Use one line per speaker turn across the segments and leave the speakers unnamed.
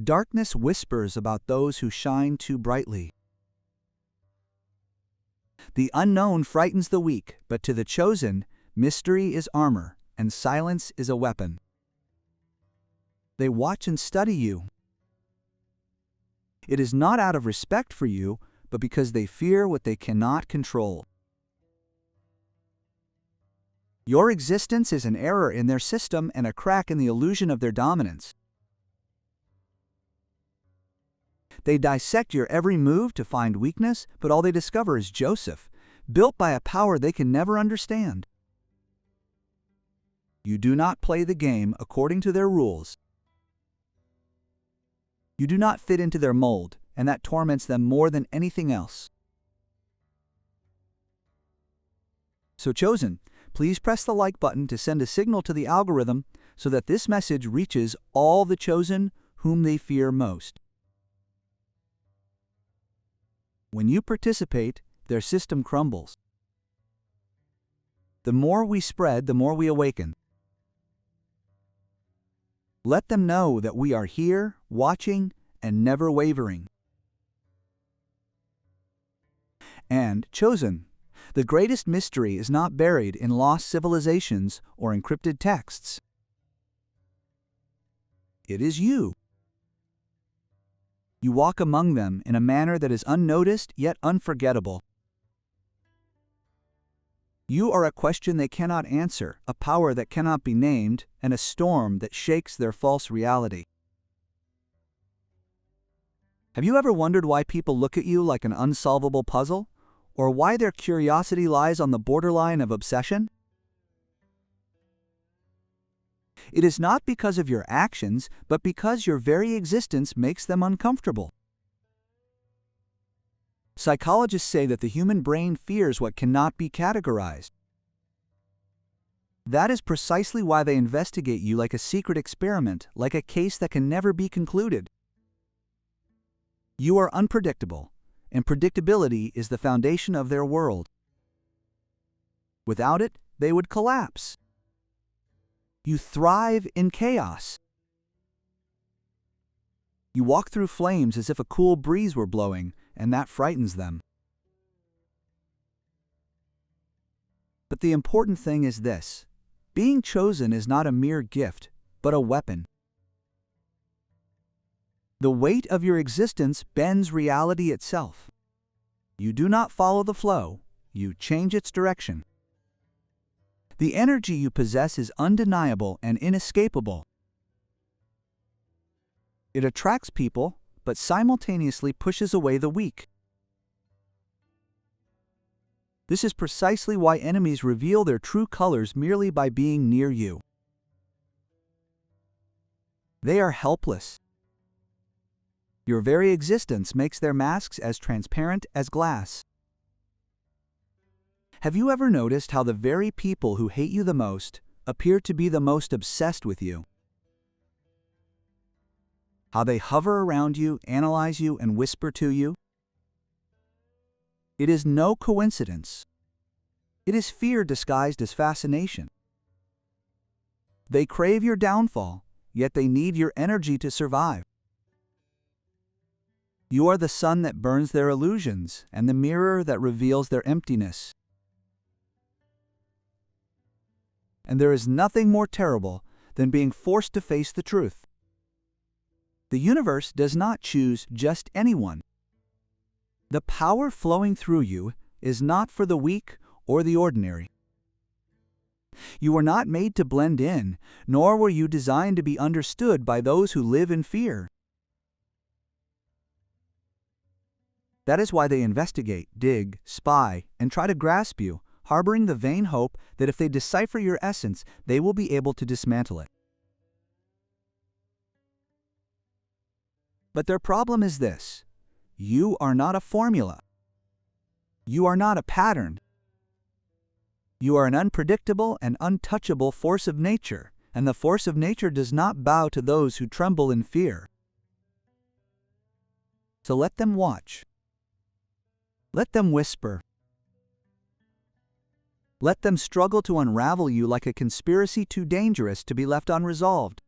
Darkness whispers about those who shine too brightly. The unknown frightens the weak, but to the chosen, mystery is armor, and silence is a weapon. They watch and study you. It is not out of respect for you, but because they fear what they cannot control. Your existence is an error in their system and a crack in the illusion of their dominance. They dissect your every move to find weakness, but all they discover is Joseph, built by a power they can never understand. You do not play the game according to their rules. You do not fit into their mold, and that torments them more than anything else. So chosen, please press the like button to send a signal to the algorithm so that this message reaches all the chosen whom they fear most. When you participate, their system crumbles. The more we spread, the more we awaken. Let them know that we are here, watching, and never wavering. And, chosen, the greatest mystery is not buried in lost civilizations or encrypted texts. It is you. You walk among them in a manner that is unnoticed yet unforgettable. You are a question they cannot answer, a power that cannot be named, and a storm that shakes their false reality. Have you ever wondered why people look at you like an unsolvable puzzle? Or why their curiosity lies on the borderline of obsession? It is not because of your actions, but because your very existence makes them uncomfortable. Psychologists say that the human brain fears what cannot be categorized. That is precisely why they investigate you like a secret experiment, like a case that can never be concluded. You are unpredictable, and predictability is the foundation of their world. Without it, they would collapse. You thrive in chaos. You walk through flames as if a cool breeze were blowing, and that frightens them. But the important thing is this: being chosen is not a mere gift, but a weapon. The weight of your existence bends reality itself. You do not follow the flow, you change its direction. The energy you possess is undeniable and inescapable. It attracts people, but simultaneously pushes away the weak. This is precisely why enemies reveal their true colors merely by being near you. They are helpless. Your very existence makes their masks as transparent as glass. Have you ever noticed how the very people who hate you the most appear to be the most obsessed with you? How they hover around you, analyze you, and whisper to you? It is no coincidence. It is fear disguised as fascination. They crave your downfall, yet they need your energy to survive. You are the sun that burns their illusions and the mirror that reveals their emptiness. And there is nothing more terrible than being forced to face the truth. The universe does not choose just anyone. The power flowing through you is not for the weak or the ordinary. You were not made to blend in, nor were you designed to be understood by those who live in fear. That is why they investigate, dig, spy, and try to grasp you, harboring the vain hope that if they decipher your essence, they will be able to dismantle it. But their problem is this: you are not a formula. You are not a pattern. You are an unpredictable and untouchable force of nature, and the force of nature does not bow to those who tremble in fear. So let them watch. Let them whisper. Let them struggle to unravel you like a conspiracy too dangerous to be left unresolved.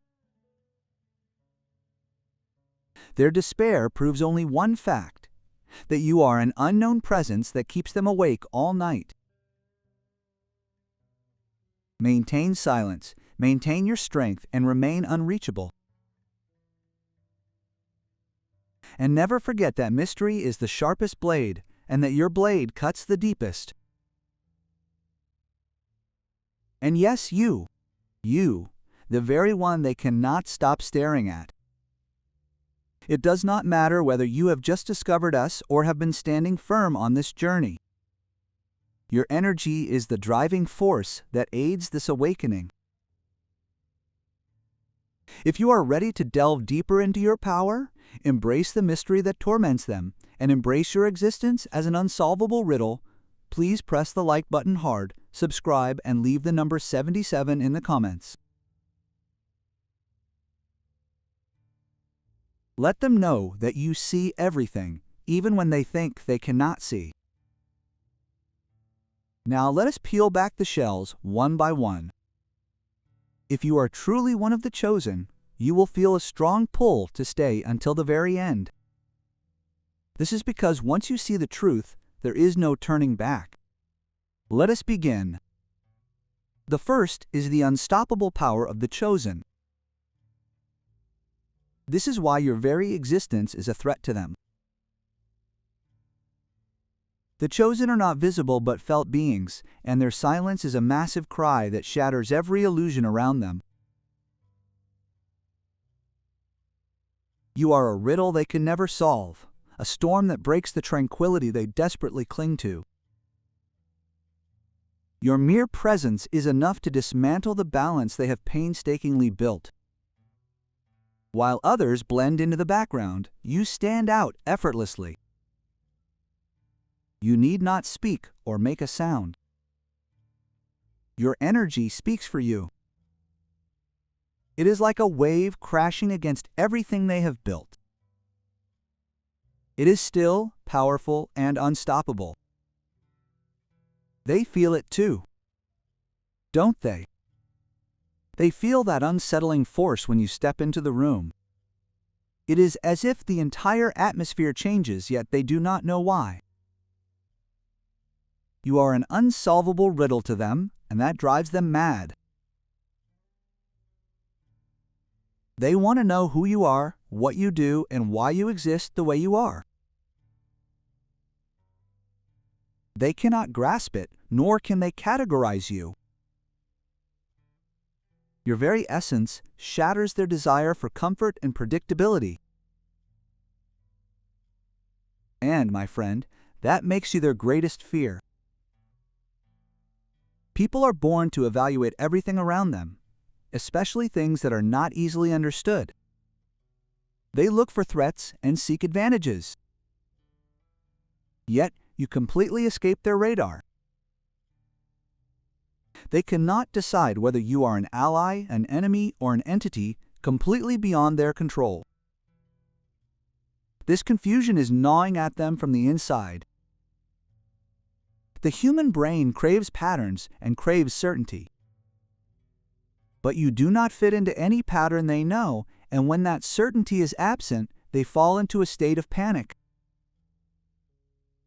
Their despair proves only one fact, that you are an unknown presence that keeps them awake all night. Maintain silence, maintain your strength, and remain unreachable. And never forget that mystery is the sharpest blade, and that your blade cuts the deepest. And yes, you, the very one they cannot stop staring at. It does not matter whether you have just discovered us or have been standing firm on this journey. Your energy is the driving force that aids this awakening. If you are ready to delve deeper into your power, embrace the mystery that torments them, and embrace your existence as an unsolvable riddle, please press the like button hard, subscribe, and leave the number 77 in the comments. Let them know that you see everything, even when they think they cannot see. Now let us peel back the shells one by one. If you are truly one of the chosen, you will feel a strong pull to stay until the very end. This is because once you see the truth, there is no turning back. Let us begin. The first is the unstoppable power of the chosen. This is why your very existence is a threat to them. The chosen are not visible but felt beings, and their silence is a massive cry that shatters every illusion around them. You are a riddle they can never solve, a storm that breaks the tranquility they desperately cling to. Your mere presence is enough to dismantle the balance they have painstakingly built. While others blend into the background, you stand out effortlessly. You need not speak or make a sound. Your energy speaks for you. It is like a wave crashing against everything they have built. It is still, powerful, and unstoppable. They feel it too, don't they? They feel that unsettling force when you step into the room. It is as if the entire atmosphere changes, yet they do not know why. You are an unsolvable riddle to them, and that drives them mad. They want to know who you are, what you do, and why you exist the way you are. They cannot grasp it, nor can they categorize you. Your very essence shatters their desire for comfort and predictability. And, my friend, that makes you their greatest fear. People are born to evaluate everything around them, especially things that are not easily understood. They look for threats and seek advantages. Yet, you completely escape their radar. They cannot decide whether you are an ally, an enemy, or an entity completely beyond their control. This confusion is gnawing at them from the inside. The human brain craves patterns and craves certainty. But you do not fit into any pattern they know, and when that certainty is absent, they fall into a state of panic.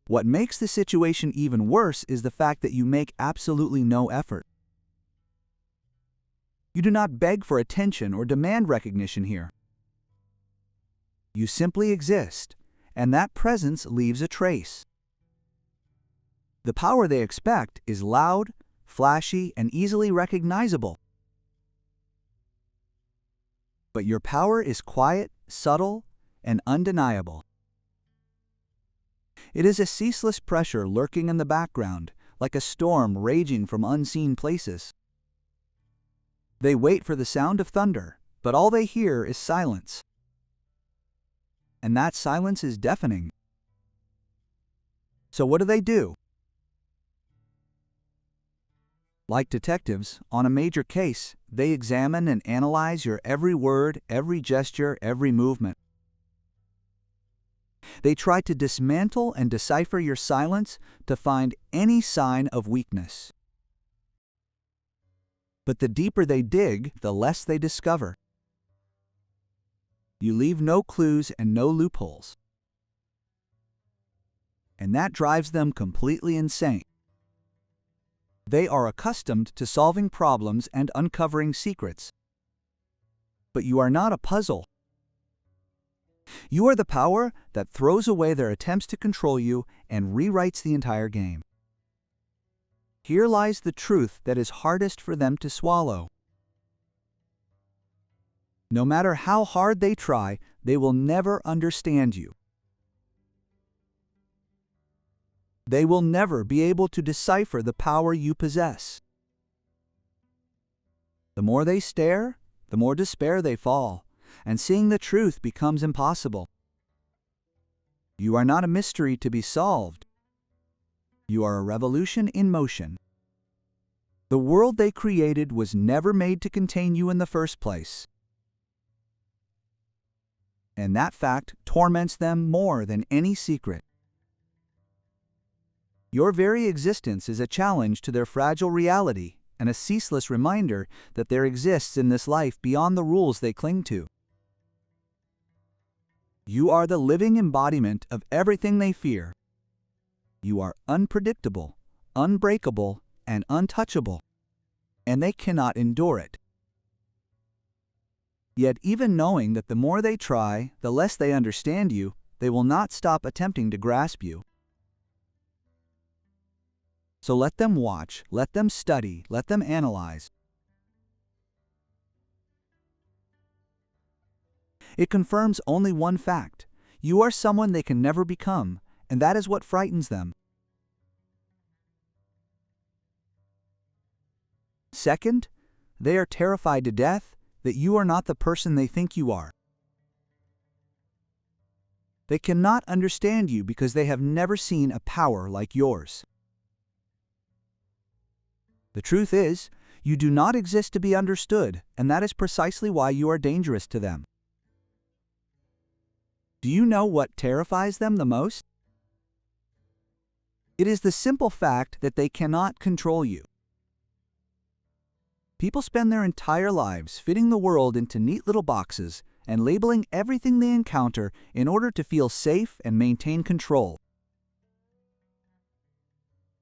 What makes the situation even worse is the fact that you make absolutely no effort. You do not beg for attention or demand recognition here. You simply exist, and that presence leaves a trace. The power they expect is loud, flashy, and easily recognizable. But your power is quiet, subtle, and undeniable. It is a ceaseless pressure lurking in the background, like a storm raging from unseen places. They wait for the sound of thunder, but all they hear is silence. And that silence is deafening. So what do? Like detectives, on a major case, they examine and analyze your every word, every gesture, every movement. They try to dismantle and decipher your silence to find any sign of weakness. But the deeper they dig, the less they discover. You leave no clues and no loopholes. And that drives them completely insane. They are accustomed to solving problems and uncovering secrets. But you are not a puzzle. You are the power that throws away their attempts to control you and rewrites the entire game. Here lies the truth that is hardest for them to swallow. No matter how hard they try, they will never understand you. They will never be able to decipher the power you possess. The more they stare, the more despair they fall, and seeing the truth becomes impossible. You are not a mystery to be solved. You are a revolution in motion. The world they created was never made to contain you in the first place. And that fact torments them more than any secret. Your very existence is a challenge to their fragile reality and a ceaseless reminder that there exists in this life beyond the rules they cling to. You are the living embodiment of everything they fear. You are unpredictable, unbreakable, and untouchable, and they cannot endure it. Yet even knowing that the more they try, the less they understand you, they will not stop attempting to grasp you. So let them watch, let them study, let them analyze. It confirms only one fact. You are someone they can never become, and that is what frightens them. Second, they are terrified to death that you are not the person they think you are. They cannot understand you because they have never seen a power like yours. The truth is, you do not exist to be understood, and that is precisely why you are dangerous to them. Do you know what terrifies them the most? It is the simple fact that they cannot control you. People spend their entire lives fitting the world into neat little boxes and labeling everything they encounter in order to feel safe and maintain control.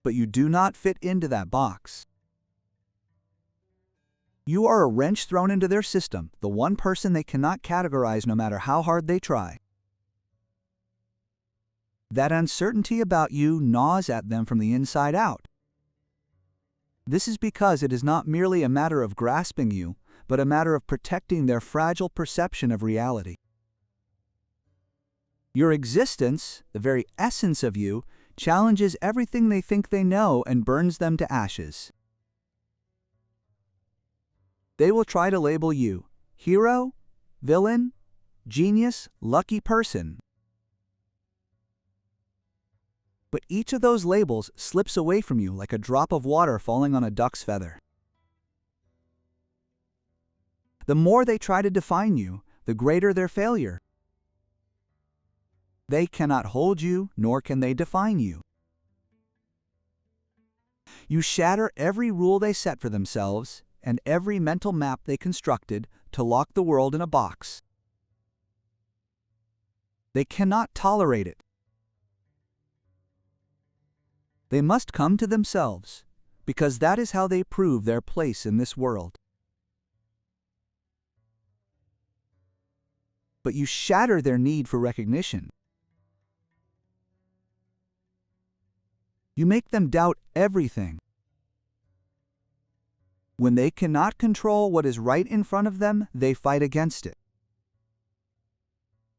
But you do not fit into that box. You are a wrench thrown into their system, the one person they cannot categorize no matter how hard they try. That uncertainty about you gnaws at them from the inside out. This is because it is not merely a matter of grasping you, but a matter of protecting their fragile perception of reality. Your existence, the very essence of you, challenges everything they think they know and burns them to ashes. They will try to label you hero, villain, genius, lucky person. But each of those labels slips away from you like a drop of water falling on a duck's feather. The more they try to define you, the greater their failure. They cannot hold you, nor can they define you. You shatter every rule they set for themselves and every mental map they constructed to lock the world in a box. They cannot tolerate it. They must come to themselves, because that is how they prove their place in this world. But you shatter their need for recognition. You make them doubt everything. When they cannot control what is right in front of them, they fight against it.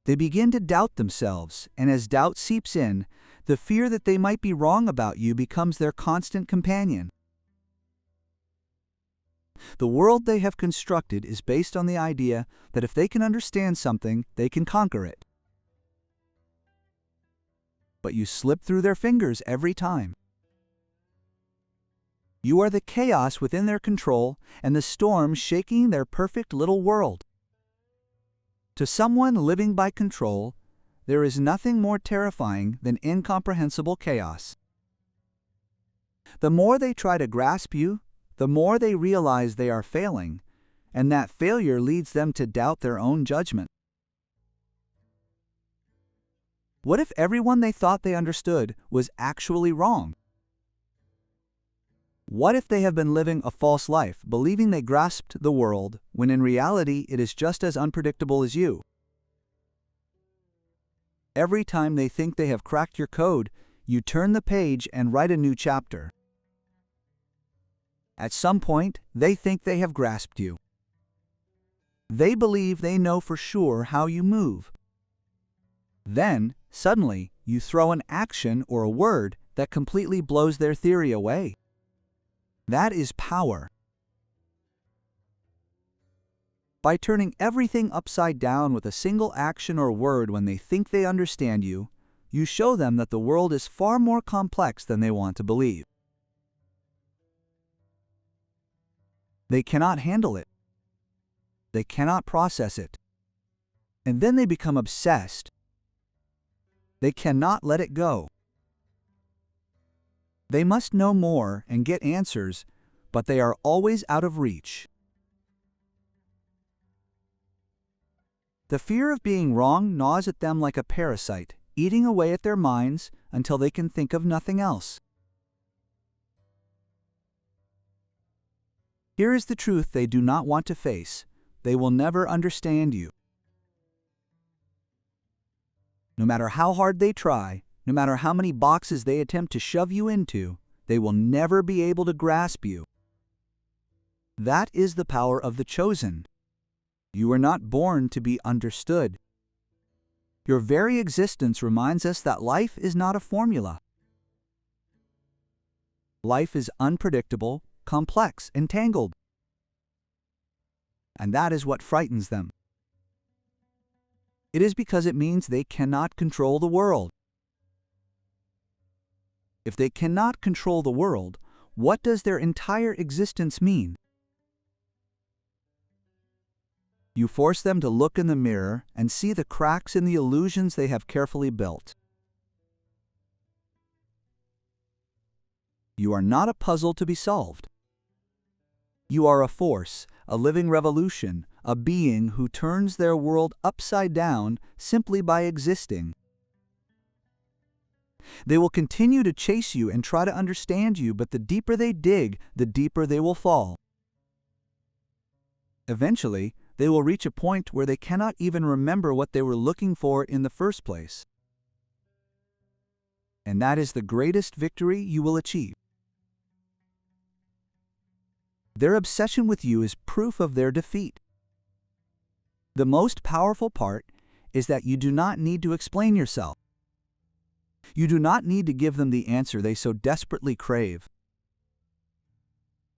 They begin to doubt themselves, and as doubt seeps in, the fear that they might be wrong about you becomes their constant companion. The world they have constructed is based on the idea that if they can understand something, they can conquer it. But you slip through their fingers every time. You are the chaos within their control and the storm shaking their perfect little world. To someone living by control, there is nothing more terrifying than incomprehensible chaos. The more they try to grasp you, the more they realize they are failing, and that failure leads them to doubt their own judgment. What if everyone they thought they understood was actually wrong? What if they have been living a false life, believing they grasped the world, when in reality it is just as unpredictable as you? Every time they think they have cracked your code, you turn the page and write a new chapter. At some point, they think they have grasped you. They believe they know for sure how you move. Then, suddenly, you throw an action or a word that completely blows their theory away. That is power. By turning everything upside down with a single action or word when they think they understand you, you show them that the world is far more complex than they want to believe. They cannot handle it. They cannot process it. And then they become obsessed. They cannot let it go. They must know more and get answers, but they are always out of reach. The fear of being wrong gnaws at them like a parasite, eating away at their minds until they can think of nothing else. Here is the truth they do not want to face. They will never understand you. No matter how hard they try, no matter how many boxes they attempt to shove you into, they will never be able to grasp you. That is the power of the chosen. You were not born to be understood. Your very existence reminds us that life is not a formula. Life is unpredictable, complex, and tangled. And that is what frightens them. It is because it means they cannot control the world. If they cannot control the world, what does their entire existence mean? You force them to look in the mirror and see the cracks in the illusions they have carefully built. You are not a puzzle to be solved. You are a force, a living revolution, a being who turns their world upside down simply by existing. They will continue to chase you and try to understand you, but the deeper they dig, the deeper they will fall. Eventually, they will reach a point where they cannot even remember what they were looking for in the first place. And that is the greatest victory you will achieve. Their obsession with you is proof of their defeat. The most powerful part is that you do not need to explain yourself. You do not need to give them the answer they so desperately crave.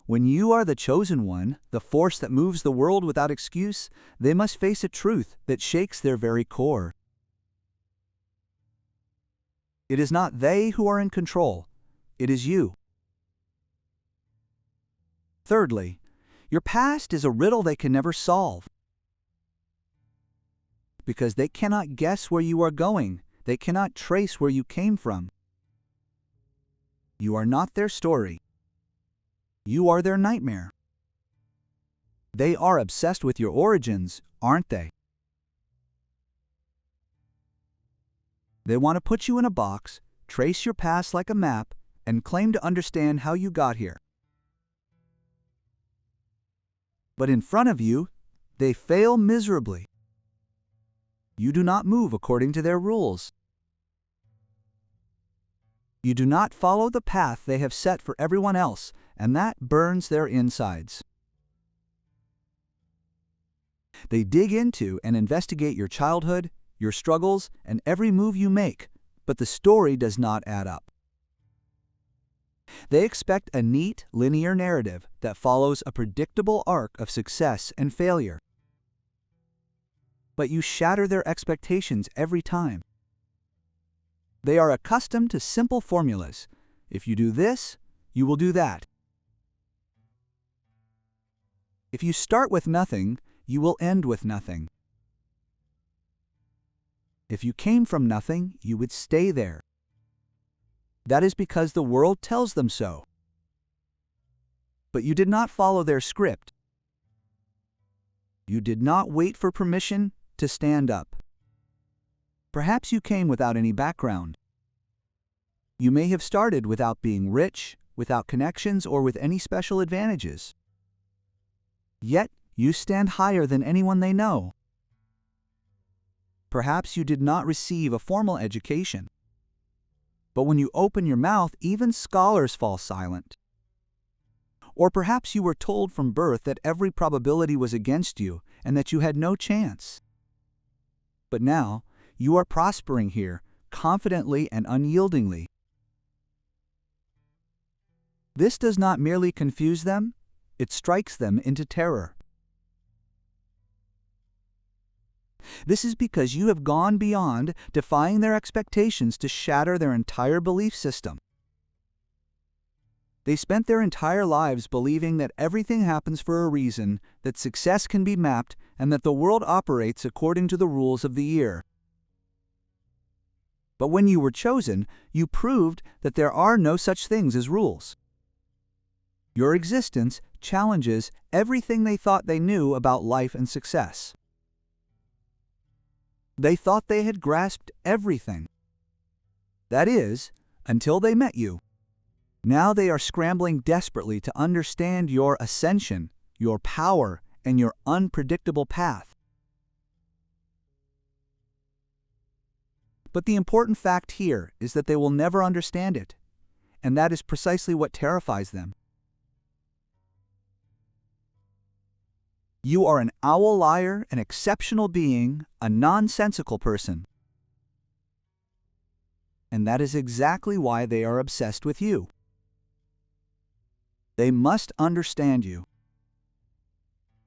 When you are the chosen one, the force that moves the world without excuse, they must face a truth that shakes their very core. It is not they who are in control, it is you. Thirdly, your past is a riddle they can never solve. Because they cannot guess where you are going, they cannot trace where you came from. You are not their story. You are their nightmare. They are obsessed with your origins, aren't they? They want to put you in a box, trace your past like a map, and claim to understand how you got here. But in front of you, they fail miserably. You do not move according to their rules. You do not follow the path they have set for everyone else, and that burns their insides. They dig into and investigate your childhood, your struggles, and every move you make, but the story does not add up. They expect a neat, linear narrative that follows a predictable arc of success and failure. But you shatter their expectations every time. They are accustomed to simple formulas. If you do this, you will do that. If you start with nothing, you will end with nothing. If you came from nothing, you would stay there. That is because the world tells them so. But you did not follow their script. You did not wait for permission to stand up. Perhaps you came without any background. You may have started without being rich, without connections, or with any special advantages. Yet, you stand higher than anyone they know. Perhaps you did not receive a formal education. But when you open your mouth, even scholars fall silent. Or perhaps you were told from birth that every probability was against you and that you had no chance. But now, you are prospering here, confidently and unyieldingly. This does not merely confuse them, it strikes them into terror. This is because you have gone beyond defying their expectations to shatter their entire belief system. They spent their entire lives believing that everything happens for a reason, that success can be mapped, and that the world operates according to the rules of the year. But when you were chosen, you proved that there are no such things as rules. Your existence challenges everything they thought they knew about life and success. They thought they had grasped everything. That is, until they met you. Now they are scrambling desperately to understand your ascension, your power, and your unpredictable path. But the important fact here is that they will never understand it, and that is precisely what terrifies them. You are an owl liar, an exceptional being, a nonsensical person. And that is exactly why they are obsessed with you. They must understand you.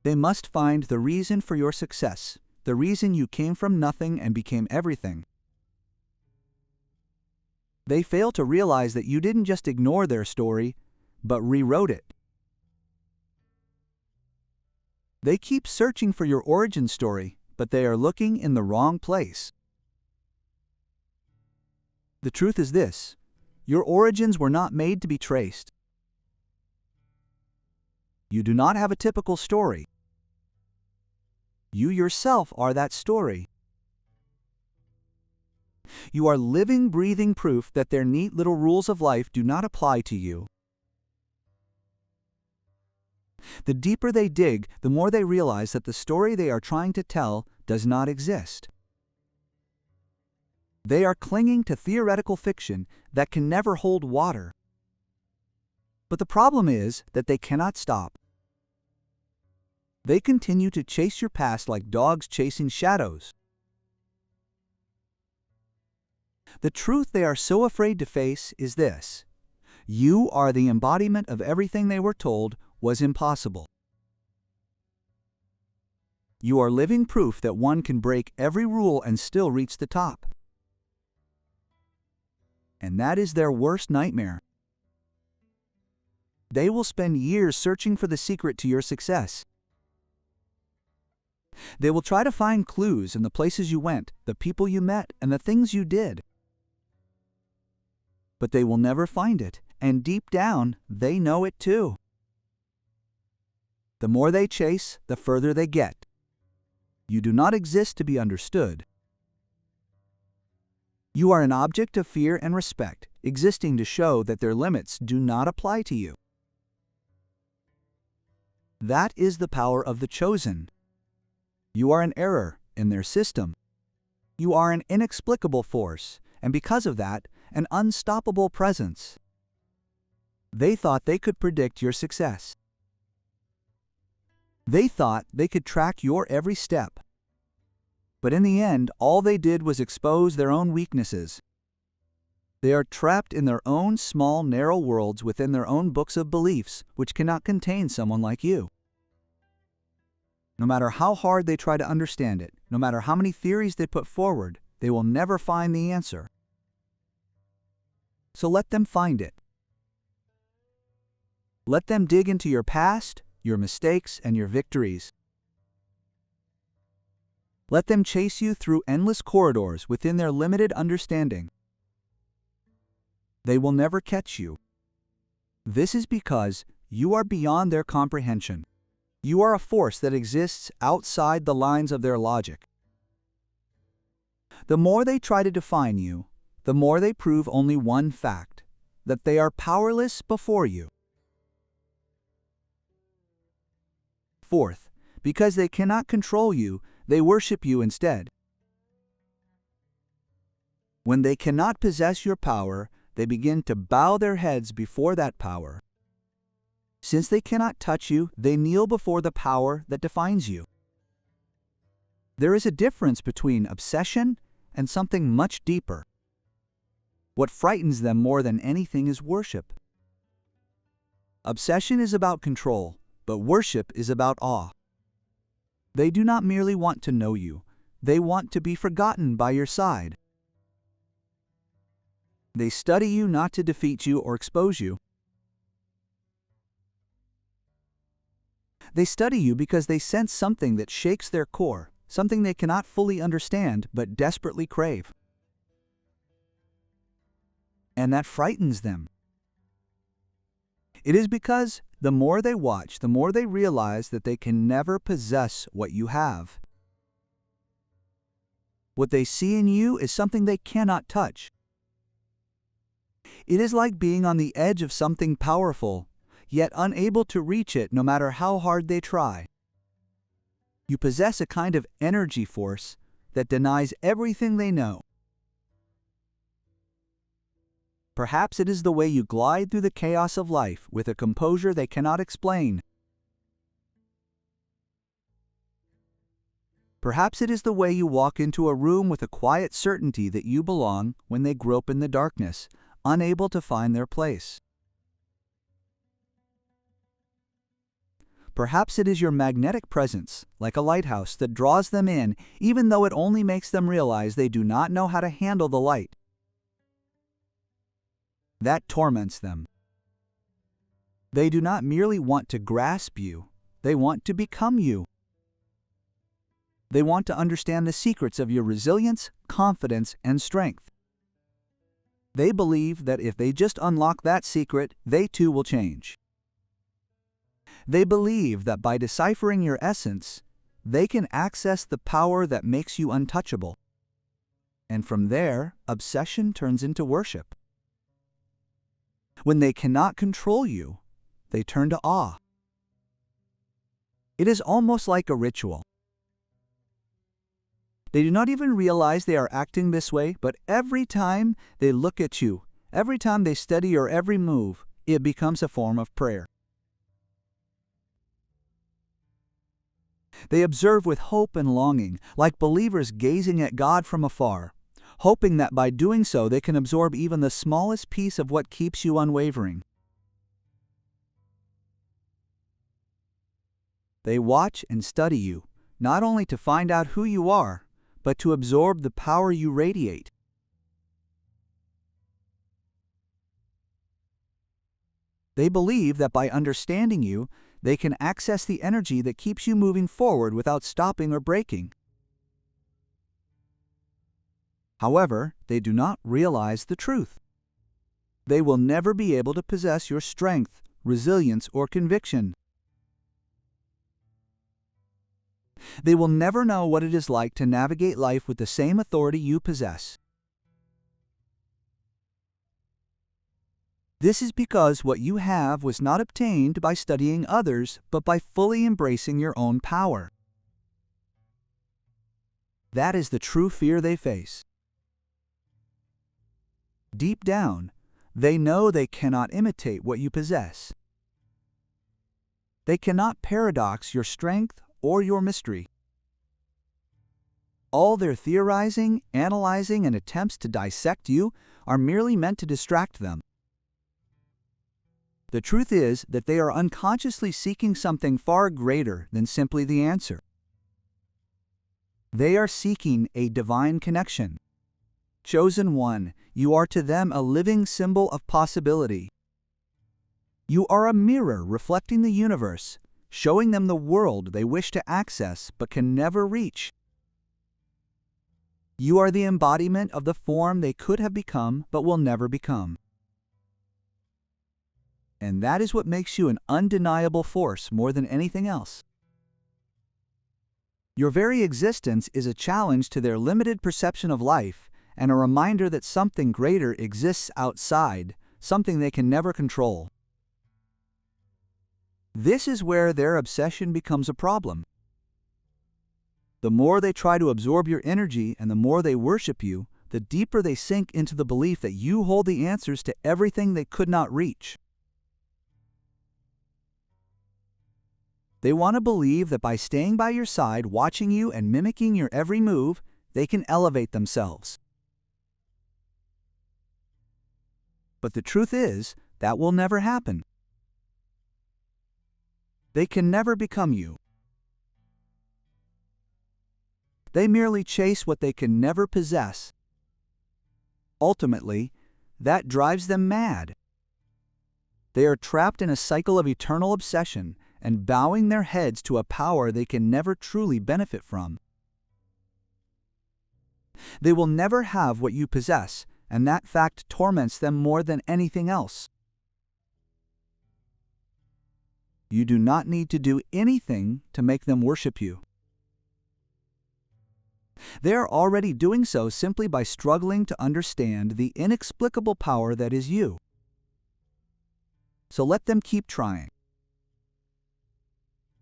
They must find the reason for your success, the reason you came from nothing and became everything. They fail to realize that you didn't just ignore their story, but rewrote it. They keep searching for your origin story, but they are looking in the wrong place. The truth is this: your origins were not made to be traced. You do not have a typical story. You yourself are that story. You are living, breathing proof that their neat little rules of life do not apply to you. The deeper they dig, the more they realize that the story they are trying to tell does not exist. They are clinging to theoretical fiction that can never hold water. But the problem is that they cannot stop. They continue to chase your past like dogs chasing shadows. The truth they are so afraid to face is this: you are the embodiment of everything they were told was impossible. You are living proof that one can break every rule and still reach the top. And that is their worst nightmare. They will spend years searching for the secret to your success. They will try to find clues in the places you went, the people you met, and the things you did. But they will never find it, and deep down, they know it too. The more they chase, the further they get. You do not exist to be understood. You are an object of fear and respect, existing to show that their limits do not apply to you. That is the power of the chosen. You are an error in their system. You are an inexplicable force, and because of that, an unstoppable presence. They thought they could predict your success. They thought they could track your every step. But in the end, all they did was expose their own weaknesses. They are trapped in their own small, narrow worlds within their own books of beliefs, which cannot contain someone like you. No matter how hard they try to understand it, no matter how many theories they put forward, they will never find the answer. So let them find it. Let them dig into your past, your mistakes, and your victories. Let them chase you through endless corridors within their limited understanding. They will never catch you. This is because you are beyond their comprehension. You are a force that exists outside the lines of their logic. The more they try to define you, the more they prove only one fact, that they are powerless before you. Fourth, because they cannot control you, they worship you instead. When they cannot possess your power, they begin to bow their heads before that power. Since they cannot touch you, they kneel before the power that defines you. There is a difference between obsession and something much deeper. What frightens them more than anything is worship. Obsession is about control, but worship is about awe. They do not merely want to know you, they want to be forgotten by your side. They study you not to defeat you or expose you. They study you because they sense something that shakes their core, something they cannot fully understand but desperately crave. And that frightens them. It is because the more they watch, the more they realize that they can never possess what you have. What they see in you is something they cannot touch. It is like being on the edge of something powerful, yet unable to reach it no matter how hard they try. You possess a kind of energy force that denies everything they know. Perhaps it is the way you glide through the chaos of life with a composure they cannot explain. Perhaps it is the way you walk into a room with a quiet certainty that you belong when they grope in the darkness, unable to find their place. Perhaps it is your magnetic presence, like a lighthouse, that draws them in, even though it only makes them realize they do not know how to handle the light. That torments them. They do not merely want to grasp you, they want to become you. They want to understand the secrets of your resilience, confidence, and strength. They believe that if they just unlock that secret, they too will change. They believe that by deciphering your essence, they can access the power that makes you untouchable. And from there, obsession turns into worship. When they cannot control you, they turn to awe. It is almost like a ritual. They do not even realize they are acting this way, but every time they look at you, every time they study your every move, it becomes a form of prayer. They observe with hope and longing, like believers gazing at God from afar, hoping that by doing so they can absorb even the smallest piece of what keeps you unwavering. They watch and study you, not only to find out who you are, but to absorb the power you radiate. They believe that by understanding you, they can access the energy that keeps you moving forward without stopping or breaking. However, they do not realize the truth. They will never be able to possess your strength, resilience, or conviction. They will never know what it is like to navigate life with the same authority you possess. This is because what you have was not obtained by studying others, but by fully embracing your own power. That is the true fear they face. Deep down, they know they cannot imitate what you possess. They cannot paradox your strength or your mystery. All their theorizing, analyzing, and attempts to dissect you are merely meant to distract them. The truth is that they are unconsciously seeking something far greater than simply the answer. They are seeking a divine connection. Chosen one, you are to them a living symbol of possibility. You are a mirror reflecting the universe, showing them the world they wish to access but can never reach. You are the embodiment of the form they could have become but will never become. And that is what makes you an undeniable force more than anything else. Your very existence is a challenge to their limited perception of life and a reminder that something greater exists outside, something they can never control. This is where their obsession becomes a problem. The more they try to absorb your energy and the more they worship you, the deeper they sink into the belief that you hold the answers to everything they could not reach. They want to believe that by staying by your side, watching you, and mimicking your every move, they can elevate themselves. But the truth is, that will never happen. They can never become you. They merely chase what they can never possess. Ultimately, that drives them mad. They are trapped in a cycle of eternal obsession and bowing their heads to a power they can never truly benefit from. They will never have what you possess, and that fact torments them more than anything else. You do not need to do anything to make them worship you. They are already doing so simply by struggling to understand the inexplicable power that is you. So let them keep trying.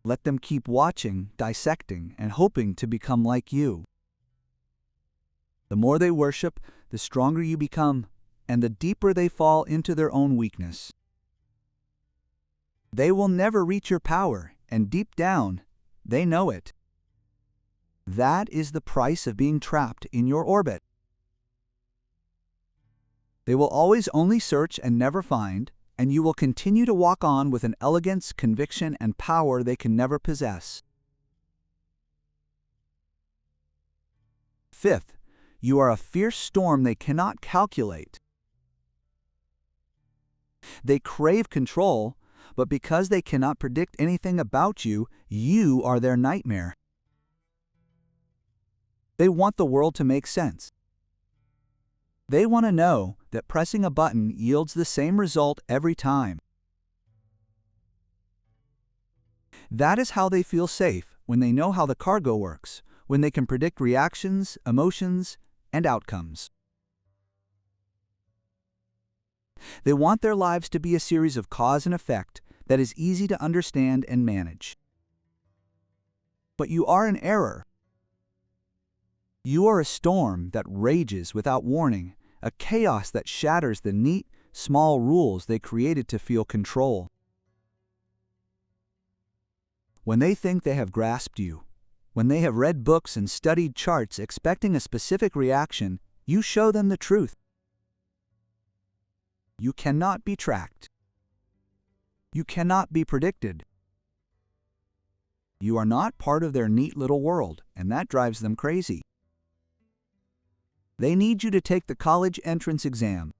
Let them keep watching, dissecting, and hoping to become like you. The more they worship, the stronger you become, and the deeper they fall into their own weakness. They will never reach your power, and deep down, they know it. That is the price of being trapped in your orbit. They will always only search and never find, and you will continue to walk on with an elegance, conviction, and power they can never possess. Fifth, you are a fierce storm they cannot calculate. They crave control, but because they cannot predict anything about you, you are their nightmare. They want the world to make sense. They want to know that pressing a button yields the same result every time. That is how they feel safe, when they know how the cargo works, when they can predict reactions, emotions, and outcomes. They want their lives to be a series of cause and effect that is easy to understand and manage. But you are in error. You are a storm that rages without warning, a chaos that shatters the neat, small rules they created to feel control. When they think they have grasped you, when they have read books and studied charts expecting a specific reaction, you show them the truth. You cannot be tracked. You cannot be predicted. You are not part of their neat little world, and that drives them crazy. They need you to take the college entrance exam.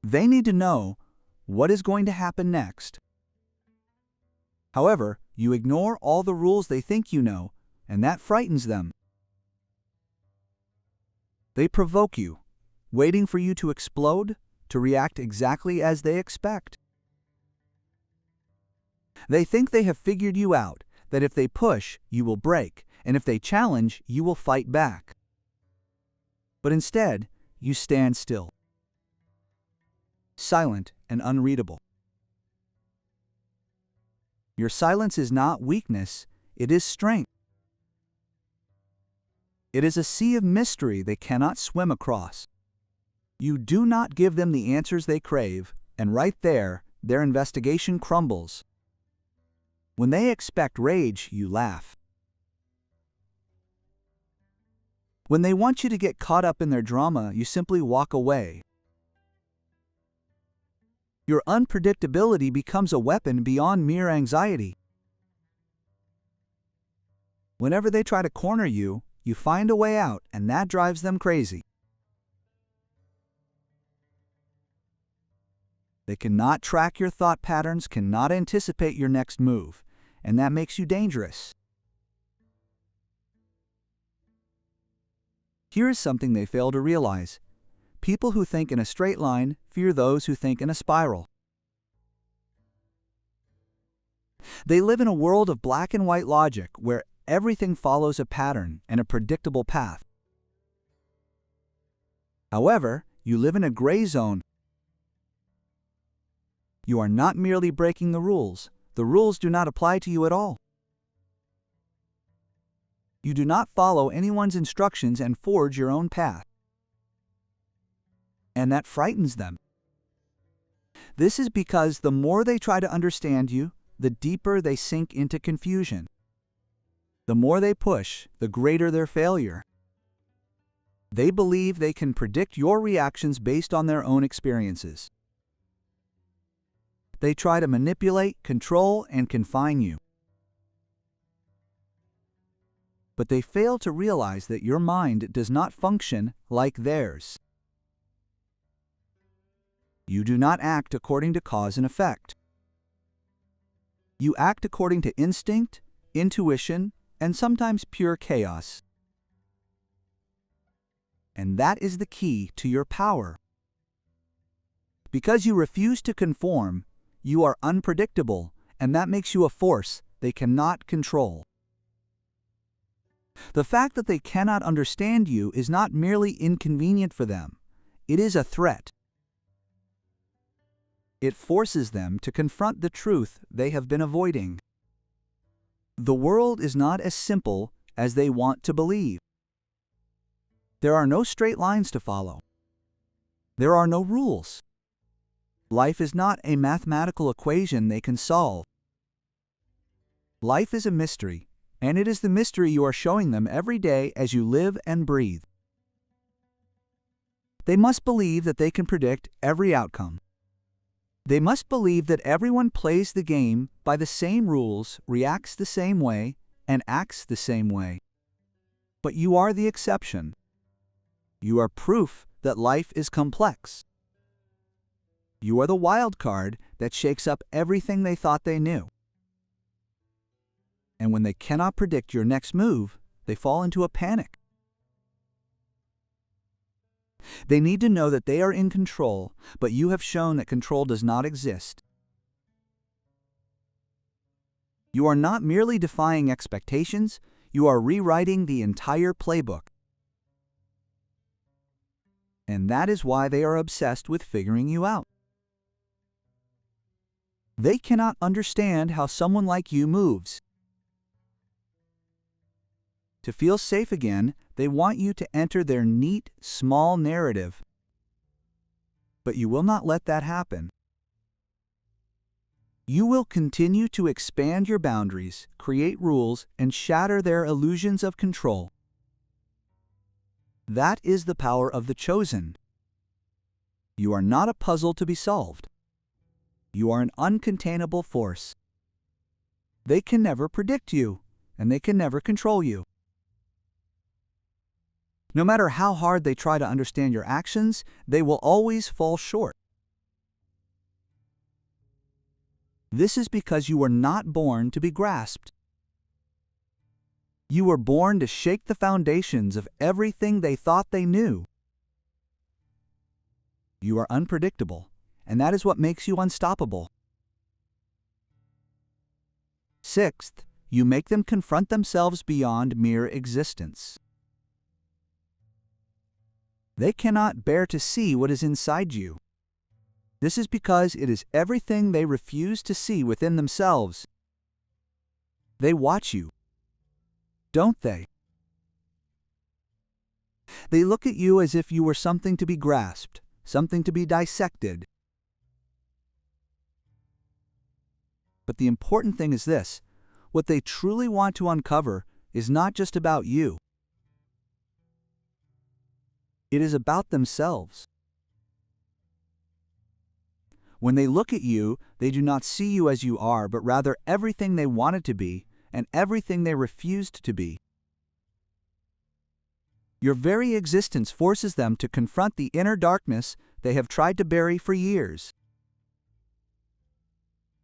They need to know what is going to happen next. However, you ignore all the rules they think you know, and that frightens them. They provoke you, waiting for you to explode, to react exactly as they expect. They think they have figured you out, that if they push, you will break, and if they challenge, you will fight back. But instead, you stand still, silent and unreadable. Your silence is not weakness, it is strength. It is a sea of mystery they cannot swim across. You do not give them the answers they crave, and right there, their investigation crumbles. When they expect rage, you laugh. When they want you to get caught up in their drama, you simply walk away. Your unpredictability becomes a weapon beyond mere anxiety. Whenever they try to corner you, you find a way out, and that drives them crazy. They cannot track your thought patterns, cannot anticipate your next move, and that makes you dangerous. Here is something they fail to realize. People who think in a straight line fear those who think in a spiral. They live in a world of black and white logic where everything follows a pattern and a predictable path. However, you live in a gray zone. You are not merely breaking the rules. The rules do not apply to you at all. You do not follow anyone's instructions and forge your own path. And that frightens them. This is because the more they try to understand you, the deeper they sink into confusion. The more they push, the greater their failure. They believe they can predict your reactions based on their own experiences. They try to manipulate, control, and confine you. But they fail to realize that your mind does not function like theirs. You do not act according to cause and effect. You act according to instinct, intuition, and sometimes pure chaos. And that is the key to your power. Because you refuse to conform, you are unpredictable, and that makes you a force they cannot control. The fact that they cannot understand you is not merely inconvenient for them, it is a threat. It forces them to confront the truth they have been avoiding. The world is not as simple as they want to believe. There are no straight lines to follow. There are no rules. Life is not a mathematical equation they can solve. Life is a mystery, and it is the mystery you are showing them every day as you live and breathe. They must believe that they can predict every outcome. They must believe that everyone plays the game by the same rules, reacts the same way, and acts the same way. But you are the exception. You are proof that life is complex. You are the wild card that shakes up everything they thought they knew. And when they cannot predict your next move, they fall into a panic. They need to know that they are in control, but you have shown that control does not exist. You are not merely defying expectations, you are rewriting the entire playbook. And that is why they are obsessed with figuring you out. They cannot understand how someone like you moves. To feel safe again, they want you to enter their neat, small narrative. But you will not let that happen. You will continue to expand your boundaries, create rules, and shatter their illusions of control. That is the power of the chosen. You are not a puzzle to be solved. You are an uncontainable force. They can never predict you, and they can never control you. No matter how hard they try to understand your actions, they will always fall short. This is because you were not born to be grasped. You were born to shake the foundations of everything they thought they knew. You are unpredictable, and that is what makes you unstoppable. Sixth, you make them confront themselves beyond mere existence. They cannot bear to see what is inside you. This is because it is everything they refuse to see within themselves. They watch you, don't they? They look at you as if you were something to be grasped, something to be dissected. But the important thing is this: what they truly want to uncover is not just about you. It is about themselves. When they look at you, they do not see you as you are, but rather everything they wanted to be and everything they refused to be. Your very existence forces them to confront the inner darkness they have tried to bury for years.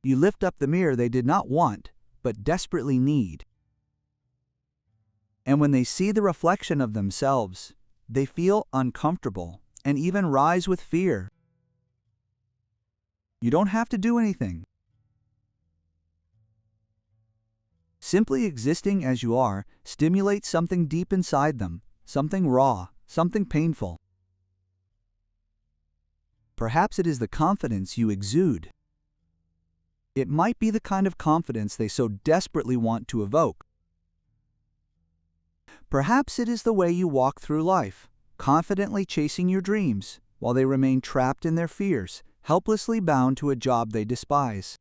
You lift up the mirror they did not want, but desperately need. And when they see the reflection of themselves, they feel uncomfortable and even rise with fear. You don't have to do anything. Simply existing as you are stimulates something deep inside them, something raw, something painful. Perhaps it is the confidence you exude. It might be the kind of confidence they so desperately want to evoke. Perhaps it is the way you walk through life, confidently chasing your dreams, while they remain trapped in their fears, helplessly bound to a job they despise.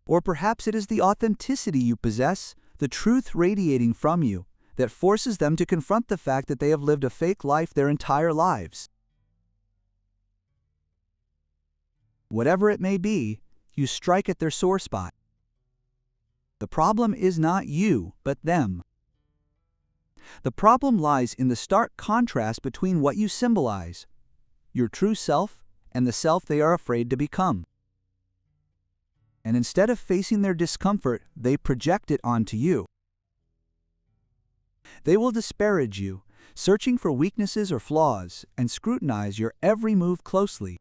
Or perhaps it is the authenticity you possess, the truth radiating from you, that forces them to confront the fact that they have lived a fake life their entire lives. Whatever it may be, you strike at their sore spot. The problem is not you, but them. The problem lies in the stark contrast between what you symbolize, your true self, and the self they are afraid to become. And instead of facing their discomfort, they project it onto you. They will disparage you, searching for weaknesses or flaws, and scrutinize your every move closely.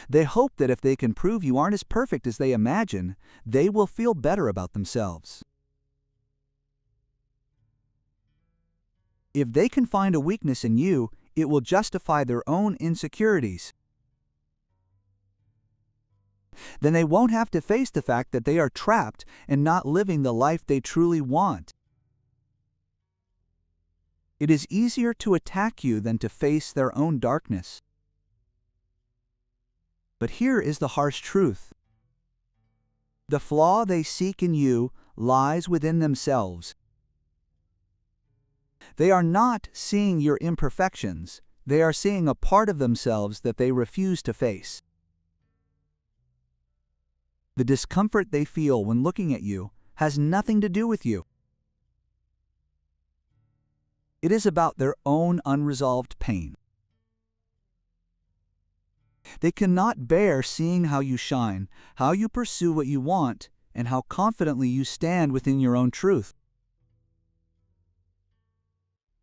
They hope that if they can prove you aren't as perfect as they imagine, they will feel better about themselves. If they can find a weakness in you, it will justify their own insecurities. Then they won't have to face the fact that they are trapped and not living the life they truly want. It is easier to attack you than to face their own darkness. But here is the harsh truth. The flaw they seek in you lies within themselves. They are not seeing your imperfections. They are seeing a part of themselves that they refuse to face. The discomfort they feel when looking at you has nothing to do with you. It is about their own unresolved pain. They cannot bear seeing how you shine, how you pursue what you want, and how confidently you stand within your own truth.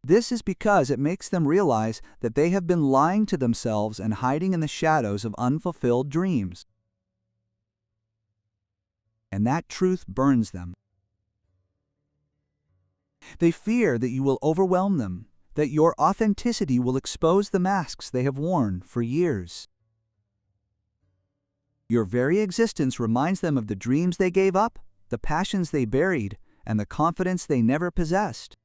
This is because it makes them realize that they have been lying to themselves and hiding in the shadows of unfulfilled dreams. And that truth burns them. They fear that you will overwhelm them, that your authenticity will expose the masks they have worn for years. Your very existence reminds them of the dreams they gave up, the passions they buried, and the confidence they never possessed.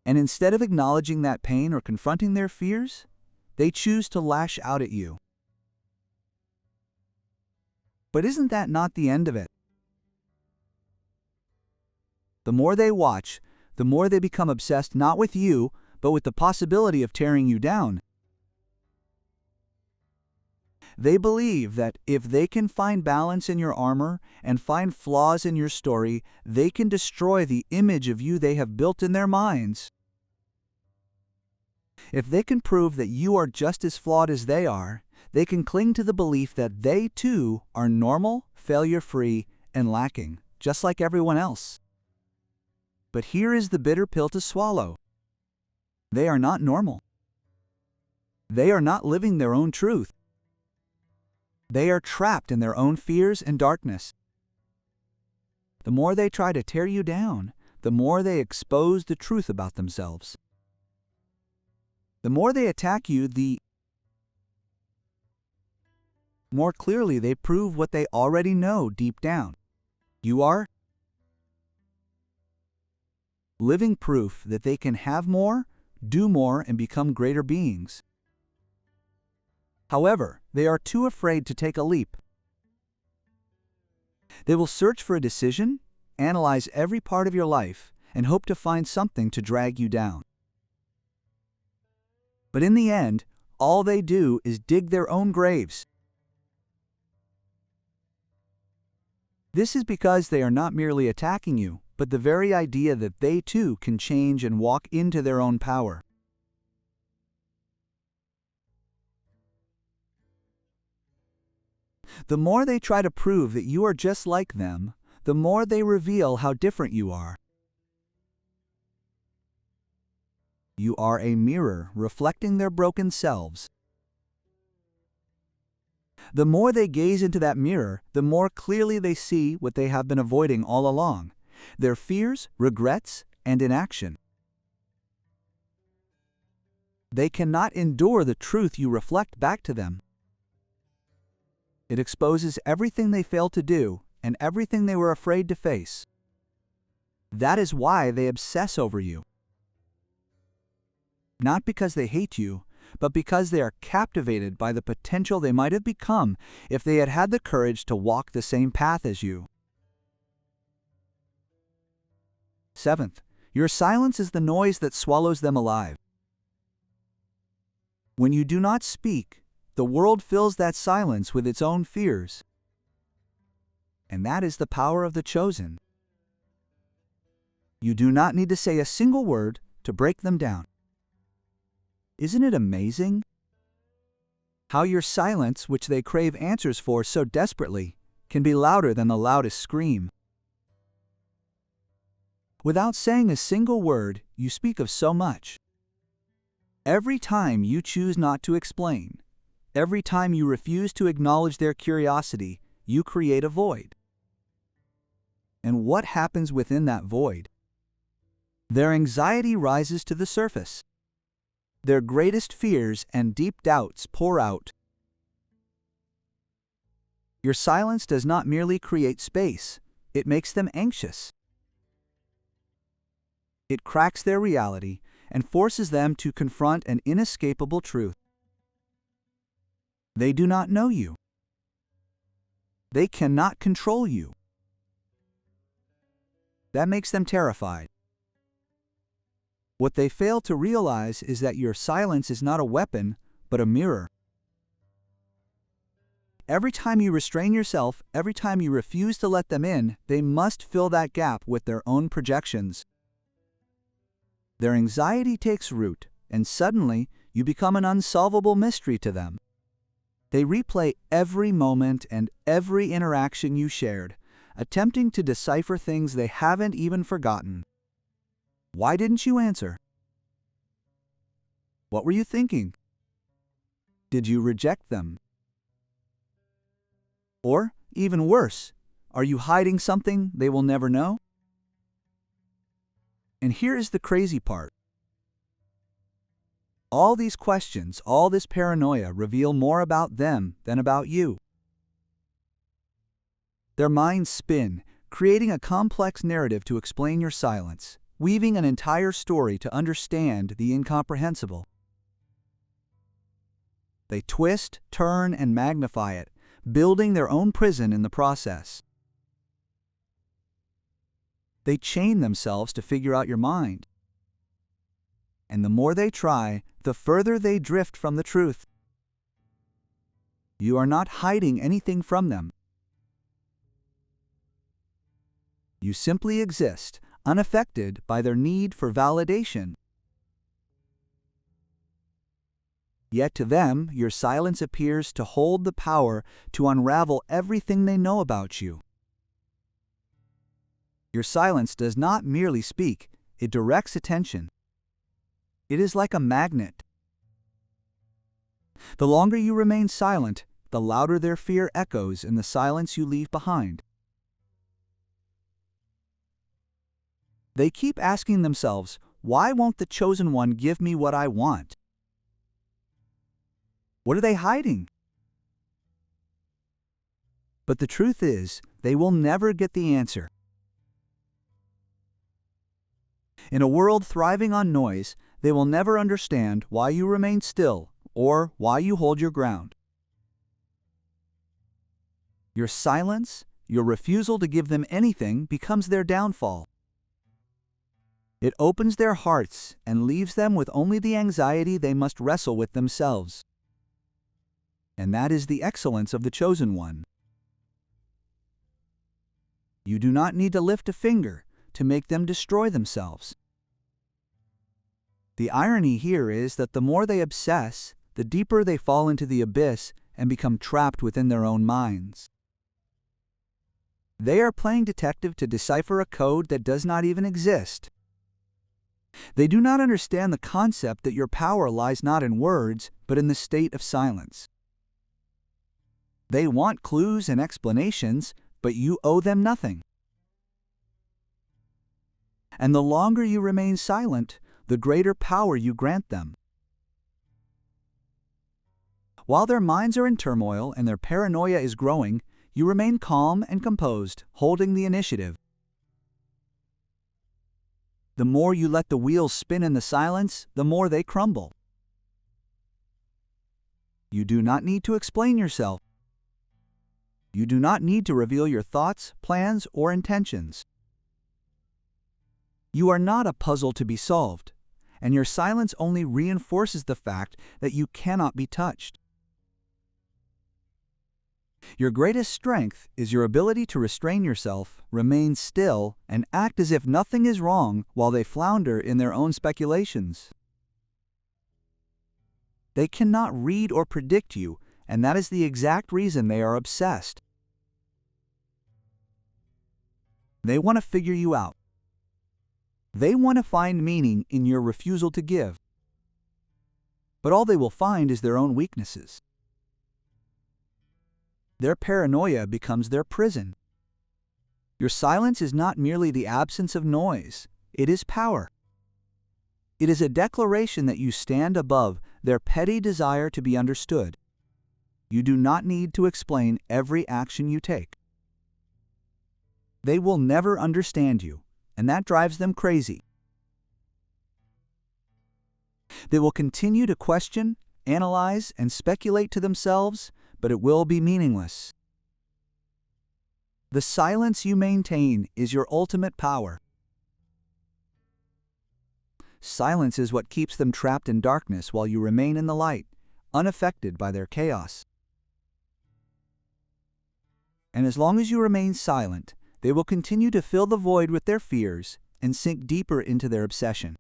And instead of acknowledging that pain or confronting their fears, they choose to lash out at you. But isn't that not the end of it? The more they watch, the more they become obsessed not with you, but with the possibility of tearing you down. They believe that if they can find balance in your armor and find flaws in your story, they can destroy the image of you they have built in their minds. If they can prove that you are just as flawed as they are, they can cling to the belief that they too are normal, failure-free, and lacking, just like everyone else. But here is the bitter pill to swallow. They are not normal. They are not living their own truth. They are trapped in their own fears and darkness. The more they try to tear you down, the more they expose the truth about themselves. The more they attack you, the more clearly they prove what they already know deep down. You are living proof that they can have more, do more, and become greater beings. However, they are too afraid to take a leap. They will search for a decision, analyze every part of your life, and hope to find something to drag you down. But in the end, all they do is dig their own graves. This is because they are not merely attacking you, but the very idea that they too can change and walk into their own power. The more they try to prove that you are just like them, the more they reveal how different you are. You are a mirror reflecting their broken selves. The more they gaze into that mirror, the more clearly they see what they have been avoiding all along: their fears, regrets, and inaction. They cannot endure the truth you reflect back to them. It exposes everything they failed to do and everything they were afraid to face. That is why they obsess over you. Not because they hate you, but because they are captivated by the potential they might have become if they had had the courage to walk the same path as you. Seventh, your silence is the noise that swallows them alive. When you do not speak, the world fills that silence with its own fears. And that is the power of the chosen. You do not need to say a single word to break them down. Isn't it amazing how your silence, which they crave answers for so desperately, can be louder than the loudest scream? Without saying a single word, you speak of so much. Every time you choose not to explain, every time you refuse to acknowledge their curiosity, you create a void. And what happens within that void? Their anxiety rises to the surface. Their greatest fears and deep doubts pour out. Your silence does not merely create space, it makes them anxious. It cracks their reality and forces them to confront an inescapable truth. They do not know you. They cannot control you. That makes them terrified. What they fail to realize is that your silence is not a weapon, but a mirror. Every time you restrain yourself, every time you refuse to let them in, they must fill that gap with their own projections. Their anxiety takes root, and suddenly you become an unsolvable mystery to them. They replay every moment and every interaction you shared, attempting to decipher things they haven't even forgotten. Why didn't you answer? What were you thinking? Did you reject them? Or, even worse, are you hiding something they will never know? And here is the crazy part. All these questions, all this paranoia reveal more about them than about you. Their minds spin, creating a complex narrative to explain your silence, weaving an entire story to understand the incomprehensible. They twist, turn, and magnify it, building their own prison in the process. They chain themselves to figure out your mind. And the more they try, the further they drift from the truth. You are not hiding anything from them. You simply exist, unaffected by their need for validation. Yet to them, your silence appears to hold the power to unravel everything they know about you. Your silence does not merely speak, it directs attention. It is like a magnet. The longer you remain silent, the louder their fear echoes in the silence you leave behind. They keep asking themselves, why won't the chosen one give me what I want? What are they hiding? But the truth is, they will never get the answer. In a world thriving on noise, they will never understand why you remain still or why you hold your ground. Your silence, your refusal to give them anything, becomes their downfall. It opens their hearts and leaves them with only the anxiety they must wrestle with themselves. And that is the excellence of the chosen one. You do not need to lift a finger to make them destroy themselves. The irony here is that the more they obsess, the deeper they fall into the abyss and become trapped within their own minds. They are playing detective to decipher a code that does not even exist. They do not understand the concept that your power lies not in words, but in the state of silence. They want clues and explanations, but you owe them nothing. And the longer you remain silent, the greater power you grant them. While their minds are in turmoil and their paranoia is growing, you remain calm and composed, holding the initiative. The more you let the wheels spin in the silence, the more they crumble. You do not need to explain yourself. You do not need to reveal your thoughts, plans, or intentions. You are not a puzzle to be solved, and your silence only reinforces the fact that you cannot be touched. Your greatest strength is your ability to restrain yourself, remain still, and act as if nothing is wrong while they flounder in their own speculations. They cannot read or predict you, and that is the exact reason they are obsessed. They want to figure you out. They want to find meaning in your refusal to give. But all they will find is their own weaknesses. Their paranoia becomes their prison. Your silence is not merely the absence of noise, it is power. It is a declaration that you stand above their petty desire to be understood. You do not need to explain every action you take. They will never understand you, and that drives them crazy. They will continue to question, analyze, and speculate to themselves, but it will be meaningless. The silence you maintain is your ultimate power. Silence is what keeps them trapped in darkness while you remain in the light, unaffected by their chaos. And as long as you remain silent, they will continue to fill the void with their fears and sink deeper into their obsession.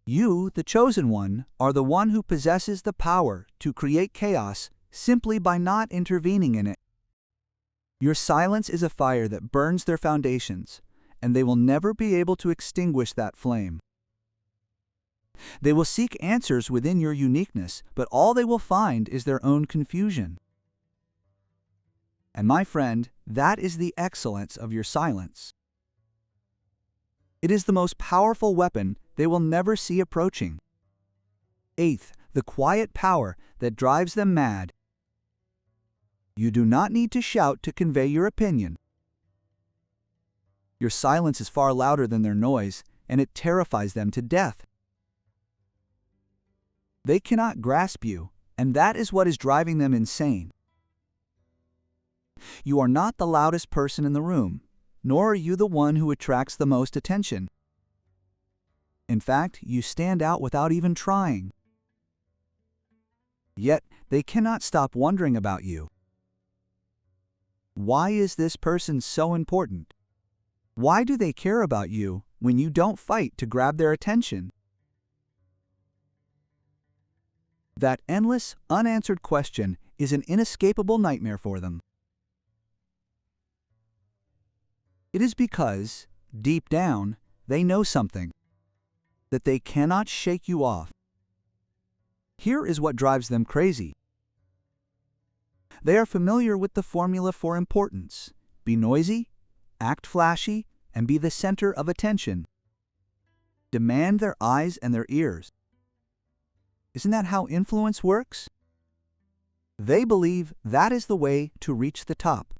You, the chosen one, are the one who possesses the power to create chaos simply by not intervening in it. Your silence is a fire that burns their foundations, and they will never be able to extinguish that flame. They will seek answers within your uniqueness, but all they will find is their own confusion. And my friend, that is the excellence of your silence. It is the most powerful weapon they will never see approaching. Eighth, the quiet power that drives them mad. You do not need to shout to convey your opinion. Your silence is far louder than their noise, and it terrifies them to death. They cannot grasp you, and that is what is driving them insane. You are not the loudest person in the room, nor are you the one who attracts the most attention. In fact, you stand out without even trying. Yet, they cannot stop wondering about you. Why is this person so important? Why do they care about you when you don't fight to grab their attention? That endless, unanswered question is an inescapable nightmare for them. It is because, deep down, they know something, that they cannot shake you off. Here is what drives them crazy. They are familiar with the formula for importance: be noisy, act flashy, and be the center of attention. Demand their eyes and their ears. Isn't that how influence works? They believe that is the way to reach the top.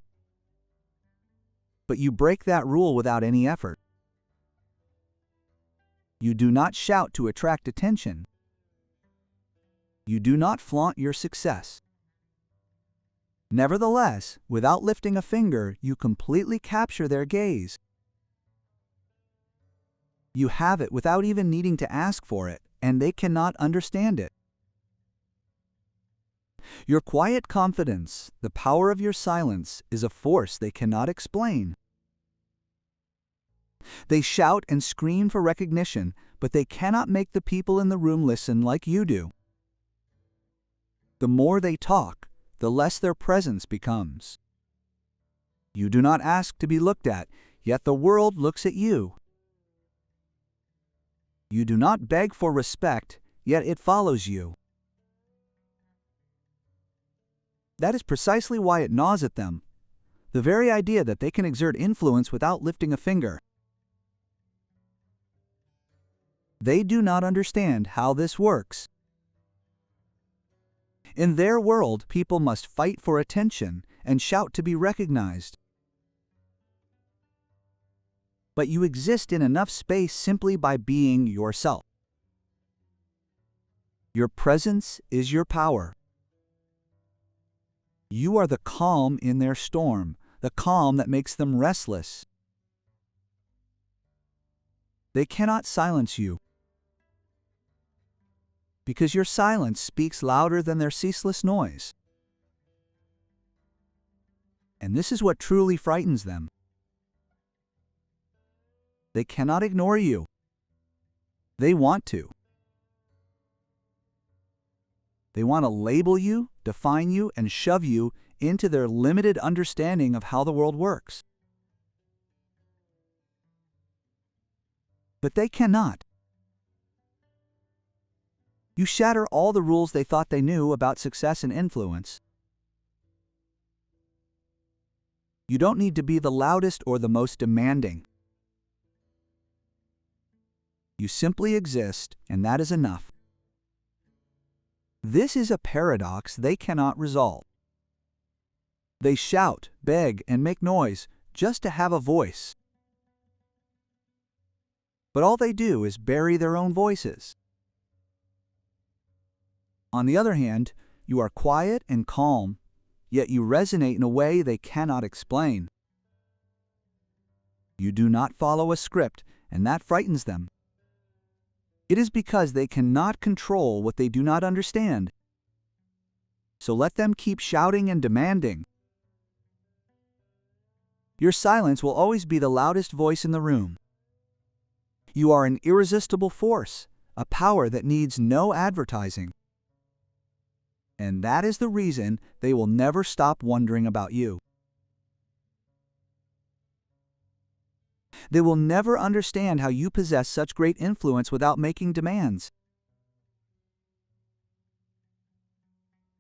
But you break that rule without any effort. You do not shout to attract attention. You do not flaunt your success. Nevertheless, without lifting a finger, you completely capture their gaze. You have it without even needing to ask for it, and they cannot understand it. Your quiet confidence, the power of your silence, is a force they cannot explain. They shout and scream for recognition, but they cannot make the people in the room listen like you do. The more they talk, the less their presence becomes. You do not ask to be looked at, yet the world looks at you. You do not beg for respect, yet it follows you. That is precisely why it gnaws at them. The very idea that they can exert influence without lifting a finger. They do not understand how this works. In their world, people must fight for attention and shout to be recognized. But you exist in enough space simply by being yourself. Your presence is your power. You are the calm in their storm, the calm that makes them restless. They cannot silence you, because your silence speaks louder than their ceaseless noise. And this is what truly frightens them. They cannot ignore you. They want to. They want to label you, define you, and shove you into their limited understanding of how the world works. But they cannot. You shatter all the rules they thought they knew about success and influence. You don't need to be the loudest or the most demanding. You simply exist, and that is enough. This is a paradox they cannot resolve. They shout, beg, and make noise just to have a voice. But all they do is bury their own voices. On the other hand, you are quiet and calm, yet you resonate in a way they cannot explain. You do not follow a script, and that frightens them. It is because they cannot control what they do not understand. So let them keep shouting and demanding. Your silence will always be the loudest voice in the room. You are an irresistible force, a power that needs no advertising. And that is the reason they will never stop wondering about you. They will never understand how you possess such great influence without making demands.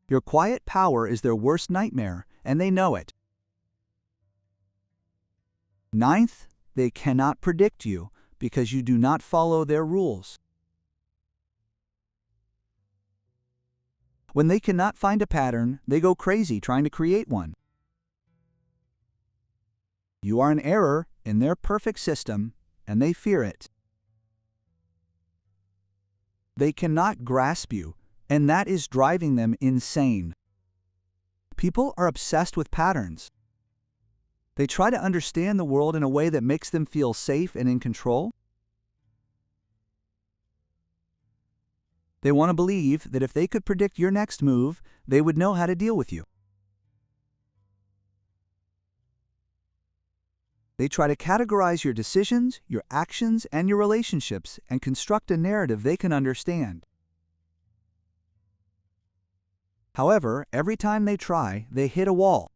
Your quiet power is their worst nightmare, and they know it. Ninth, they cannot predict you because you do not follow their rules. When they cannot find a pattern, they go crazy trying to create one. You are an error in their perfect system, and they fear it. They cannot grasp you, and that is driving them insane. People are obsessed with patterns. They try to understand the world in a way that makes them feel safe and in control. They want to believe that if they could predict your next move, they would know how to deal with you. They try to categorize your decisions, your actions, and your relationships and construct a narrative they can understand. However, every time they try, they hit a wall.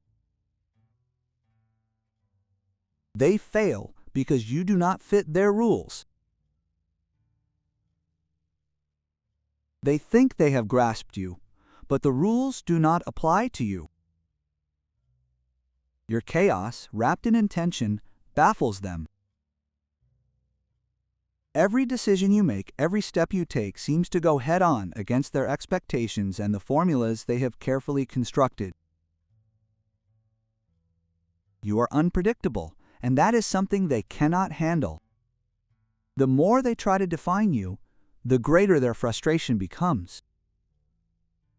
They fail because you do not fit their rules. They think they have grasped you, but the rules do not apply to you. Your chaos, wrapped in intention, baffles them. Every decision you make, every step you take seems to go head-on against their expectations and the formulas they have carefully constructed. You are unpredictable, and that is something they cannot handle. The more they try to define you, the greater their frustration becomes.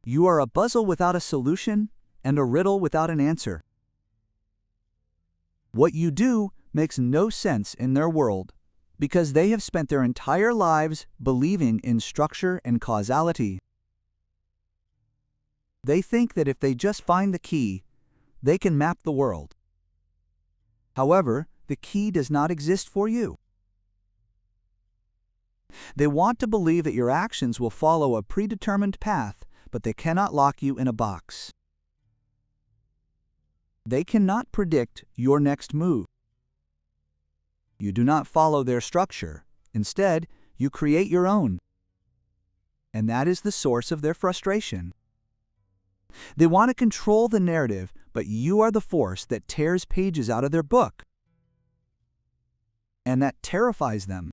You are a puzzle without a solution and a riddle without an answer. What you do makes no sense in their world because they have spent their entire lives believing in structure and causality. They think that if they just find the key, they can map the world. However, the key does not exist for you. They want to believe that your actions will follow a predetermined path, but they cannot lock you in a box. They cannot predict your next move. You do not follow their structure. Instead, you create your own. And that is the source of their frustration. They want to control the narrative, but you are the force that tears pages out of their book. And that terrifies them.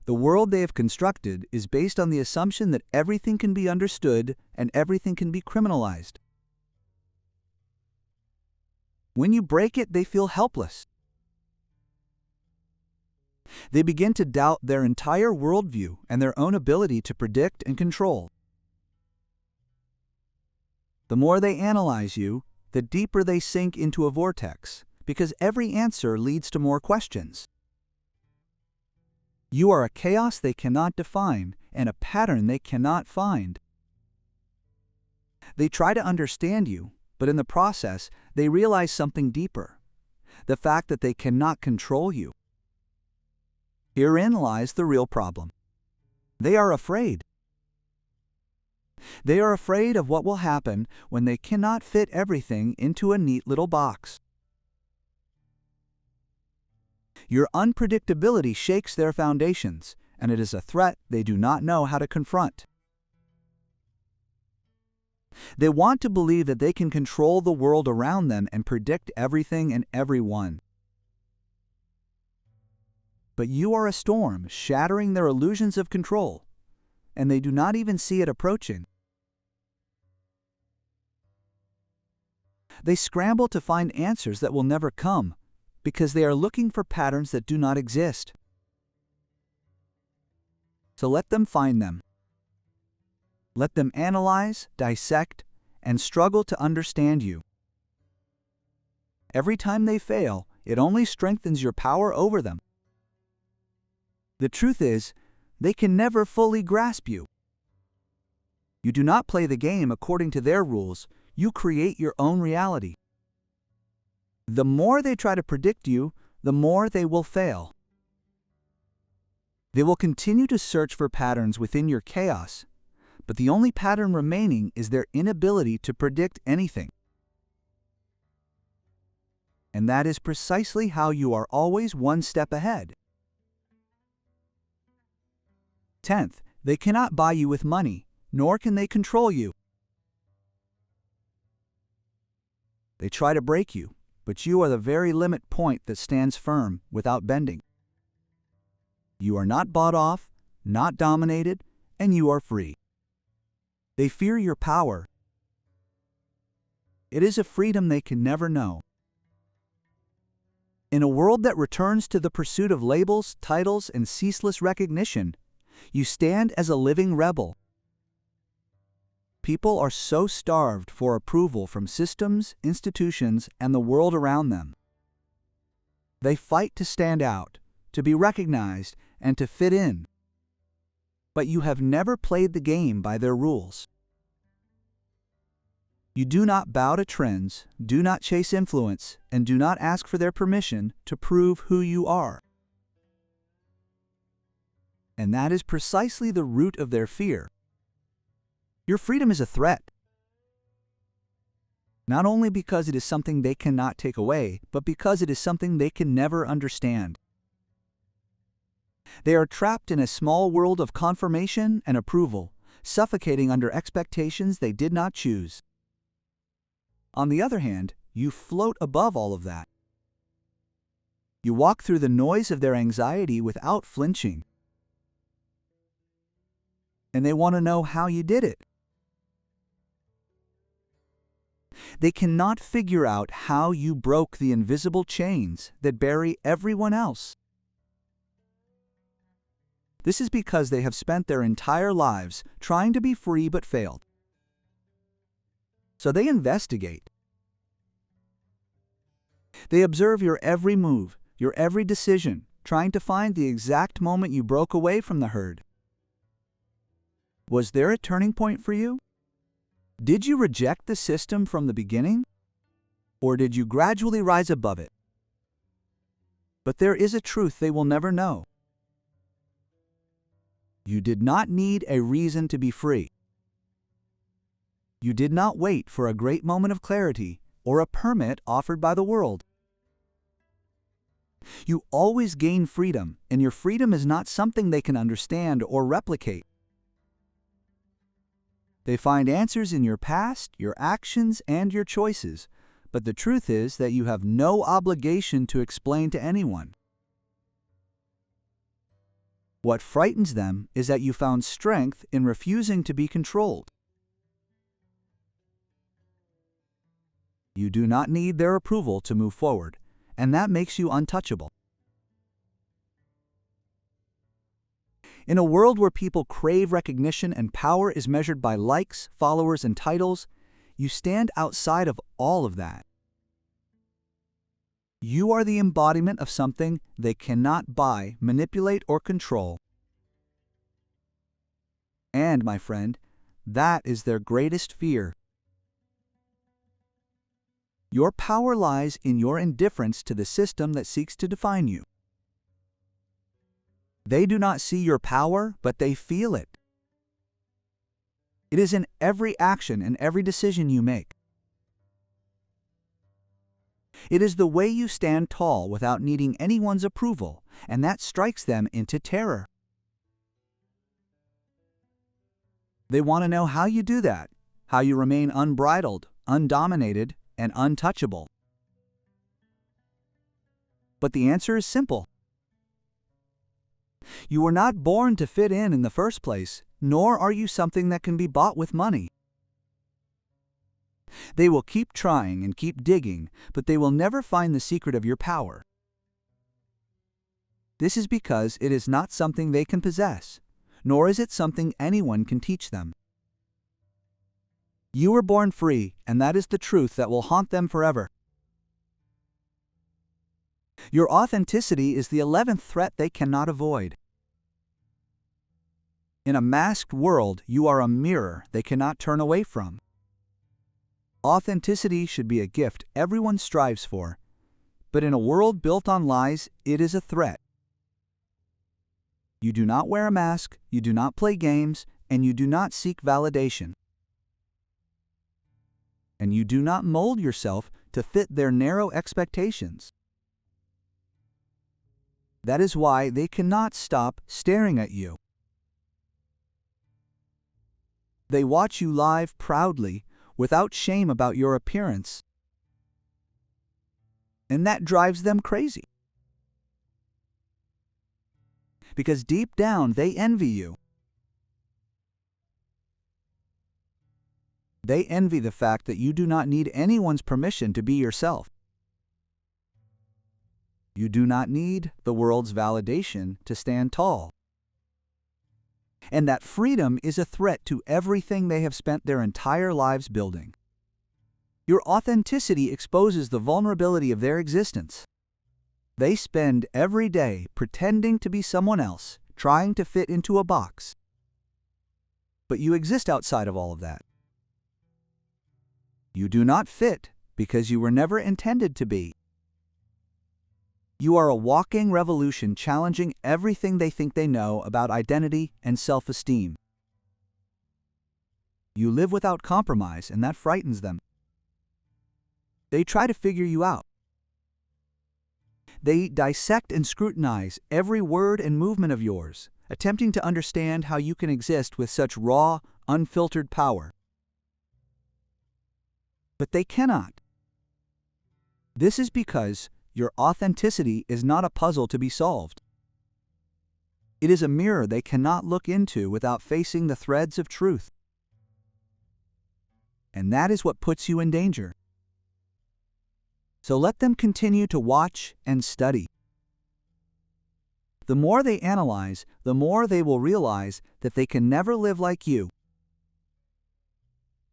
The world they have constructed is based on the assumption that everything can be understood and everything can be criminalized. When you break it, they feel helpless. They begin to doubt their entire worldview and their own ability to predict and control. The more they analyze you, the deeper they sink into a vortex, because every answer leads to more questions. You are a chaos they cannot define and a pattern they cannot find. They try to understand you, but in the process, they realize something deeper, the fact that they cannot control you. Herein lies the real problem. They are afraid. They are afraid of what will happen when they cannot fit everything into a neat little box. Your unpredictability shakes their foundations, and it is a threat they do not know how to confront. They want to believe that they can control the world around them and predict everything and everyone. But you are a storm shattering their illusions of control, and they do not even see it approaching. They scramble to find answers that will never come, because they are looking for patterns that do not exist. So let them find them. Let them analyze, dissect, and struggle to understand you. Every time they fail, it only strengthens your power over them. The truth is, they can never fully grasp you. You do not play the game according to their rules, you create your own reality. The more they try to predict you, the more they will fail. They will continue to search for patterns within your chaos, but the only pattern remaining is their inability to predict anything. And that is precisely how you are always one step ahead. 10th, they cannot buy you with money, nor can they control you. They try to break you, but you are the very limit point that stands firm without bending. You are not bought off, not dominated, and you are free. They fear your power. It is a freedom they can never know. In a world that returns to the pursuit of labels, titles, and ceaseless recognition, you stand as a living rebel. People are so starved for approval from systems, institutions, and the world around them. They fight to stand out, to be recognized, and to fit in. But you have never played the game by their rules. You do not bow to trends, do not chase influence, and do not ask for their permission to prove who you are. And that is precisely the root of their fear. Your freedom is a threat. Not only because it is something they cannot take away, but because it is something they can never understand. They are trapped in a small world of confirmation and approval, suffocating under expectations they did not choose. On the other hand, you float above all of that. You walk through the noise of their anxiety without flinching. And they want to know how you did it. They cannot figure out how you broke the invisible chains that bury everyone else. This is because they have spent their entire lives trying to be free but failed. So they investigate. They observe your every move, your every decision, trying to find the exact moment you broke away from the herd. Was there a turning point for you? Did you reject the system from the beginning? Or did you gradually rise above it? But there is a truth they will never know. You did not need a reason to be free. You did not wait for a great moment of clarity or a permit offered by the world. You always gain freedom, and your freedom is not something they can understand or replicate. They find answers in your past, your actions, and your choices, but the truth is that you have no obligation to explain to anyone. What frightens them is that you found strength in refusing to be controlled. You do not need their approval to move forward, and that makes you untouchable. In a world where people crave recognition and power is measured by likes, followers, and titles, you stand outside of all of that. You are the embodiment of something they cannot buy, manipulate, or control. And, my friend, that is their greatest fear. Your power lies in your indifference to the system that seeks to define you. They do not see your power, but they feel it. It is in every action and every decision you make. It is the way you stand tall without needing anyone's approval, and that strikes them into terror. They want to know how you do that, how you remain unbridled, undominated, and untouchable. But the answer is simple. You were not born to fit in the first place, nor are you something that can be bought with money. They will keep trying and keep digging, but they will never find the secret of your power. This is because it is not something they can possess, nor is it something anyone can teach them. You were born free, and that is the truth that will haunt them forever. Your authenticity is the 11th threat they cannot avoid. In a masked world, you are a mirror they cannot turn away from. Authenticity should be a gift everyone strives for, but in a world built on lies, it is a threat. You do not wear a mask, you do not play games, and you do not seek validation. And you do not mold yourself to fit their narrow expectations. That is why they cannot stop staring at you. They watch you live proudly, without shame about your appearance. And that drives them crazy. Because deep down, they envy you. They envy the fact that you do not need anyone's permission to be yourself. You do not need the world's validation to stand tall. And that freedom is a threat to everything they have spent their entire lives building. Your authenticity exposes the vulnerability of their existence. They spend every day pretending to be someone else, trying to fit into a box. But you exist outside of all of that. You do not fit because you were never intended to be. You are a walking revolution challenging everything they think they know about identity and self-esteem. You live without compromise, and that frightens them. They try to figure you out. They dissect and scrutinize every word and movement of yours, attempting to understand how you can exist with such raw, unfiltered power. But they cannot. This is because your authenticity is not a puzzle to be solved. It is a mirror they cannot look into without facing the threads of truth. And that is what puts you in danger. So let them continue to watch and study. The more they analyze, the more they will realize that they can never live like you.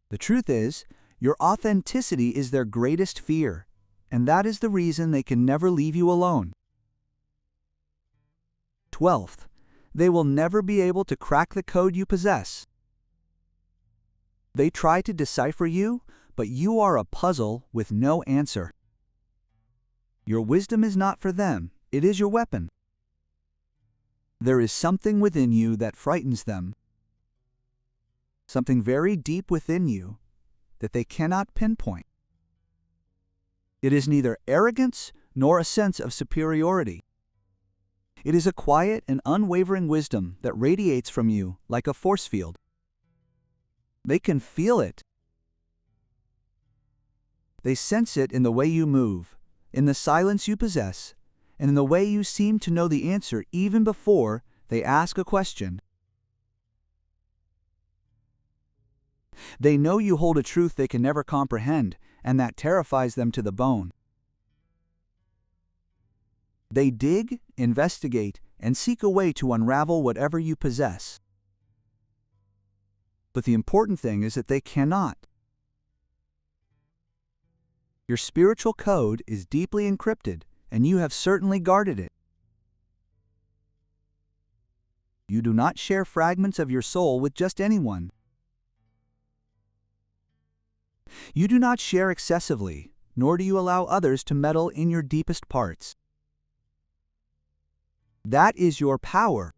The truth is, your authenticity is their greatest fear, and that is the reason they can never leave you alone. 12th, they will never be able to crack the code you possess. They try to decipher you, but you are a puzzle with no answer. Your wisdom is not for them, it is your weapon. There is something within you that frightens them. Something very deep within you that they cannot pinpoint. It is neither arrogance nor a sense of superiority. It is a quiet and unwavering wisdom that radiates from you like a force field. They can feel it. They sense it in the way you move, in the silence you possess, and in the way you seem to know the answer even before they ask a question. They know you hold a truth they can never comprehend, and that terrifies them to the bone. They dig, investigate, and seek a way to unravel whatever you possess. But the important thing is that they cannot. Your spiritual code is deeply encrypted, and you have certainly guarded it. You do not share fragments of your soul with just anyone. You do not share excessively, nor do you allow others to meddle in your deepest parts. That is your power.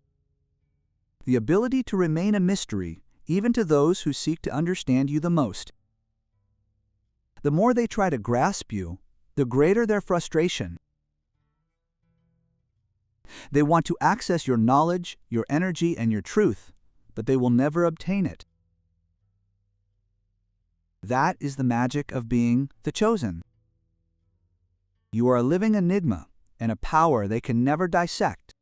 The ability to remain a mystery, even to those who seek to understand you the most. The more they try to grasp you, the greater their frustration. They want to access your knowledge, your energy, and your truth, but they will never obtain it. That is the magic of being the chosen. You are a living enigma and a power they can never dissect.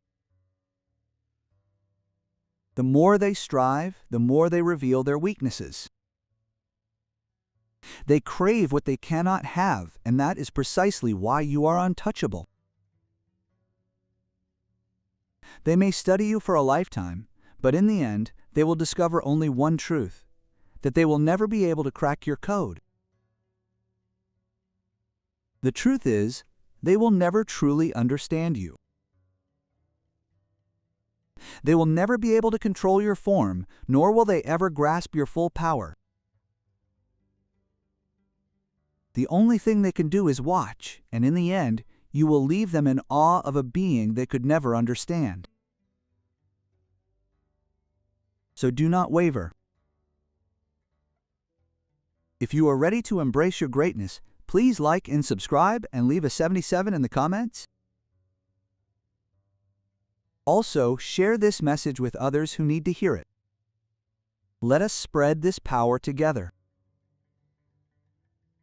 The more they strive, the more they reveal their weaknesses. They crave what they cannot have, and that is precisely why you are untouchable. They may study you for a lifetime, but in the end, they will discover only one truth, that they will never be able to crack your code. The truth is, they will never truly understand you. They will never be able to control your form, nor will they ever grasp your full power. The only thing they can do is watch, and in the end, you will leave them in awe of a being they could never understand. So do not waver. If you are ready to embrace your greatness, please like and subscribe and leave a 77 in the comments. Also, share this message with others who need to hear it. Let us spread this power together.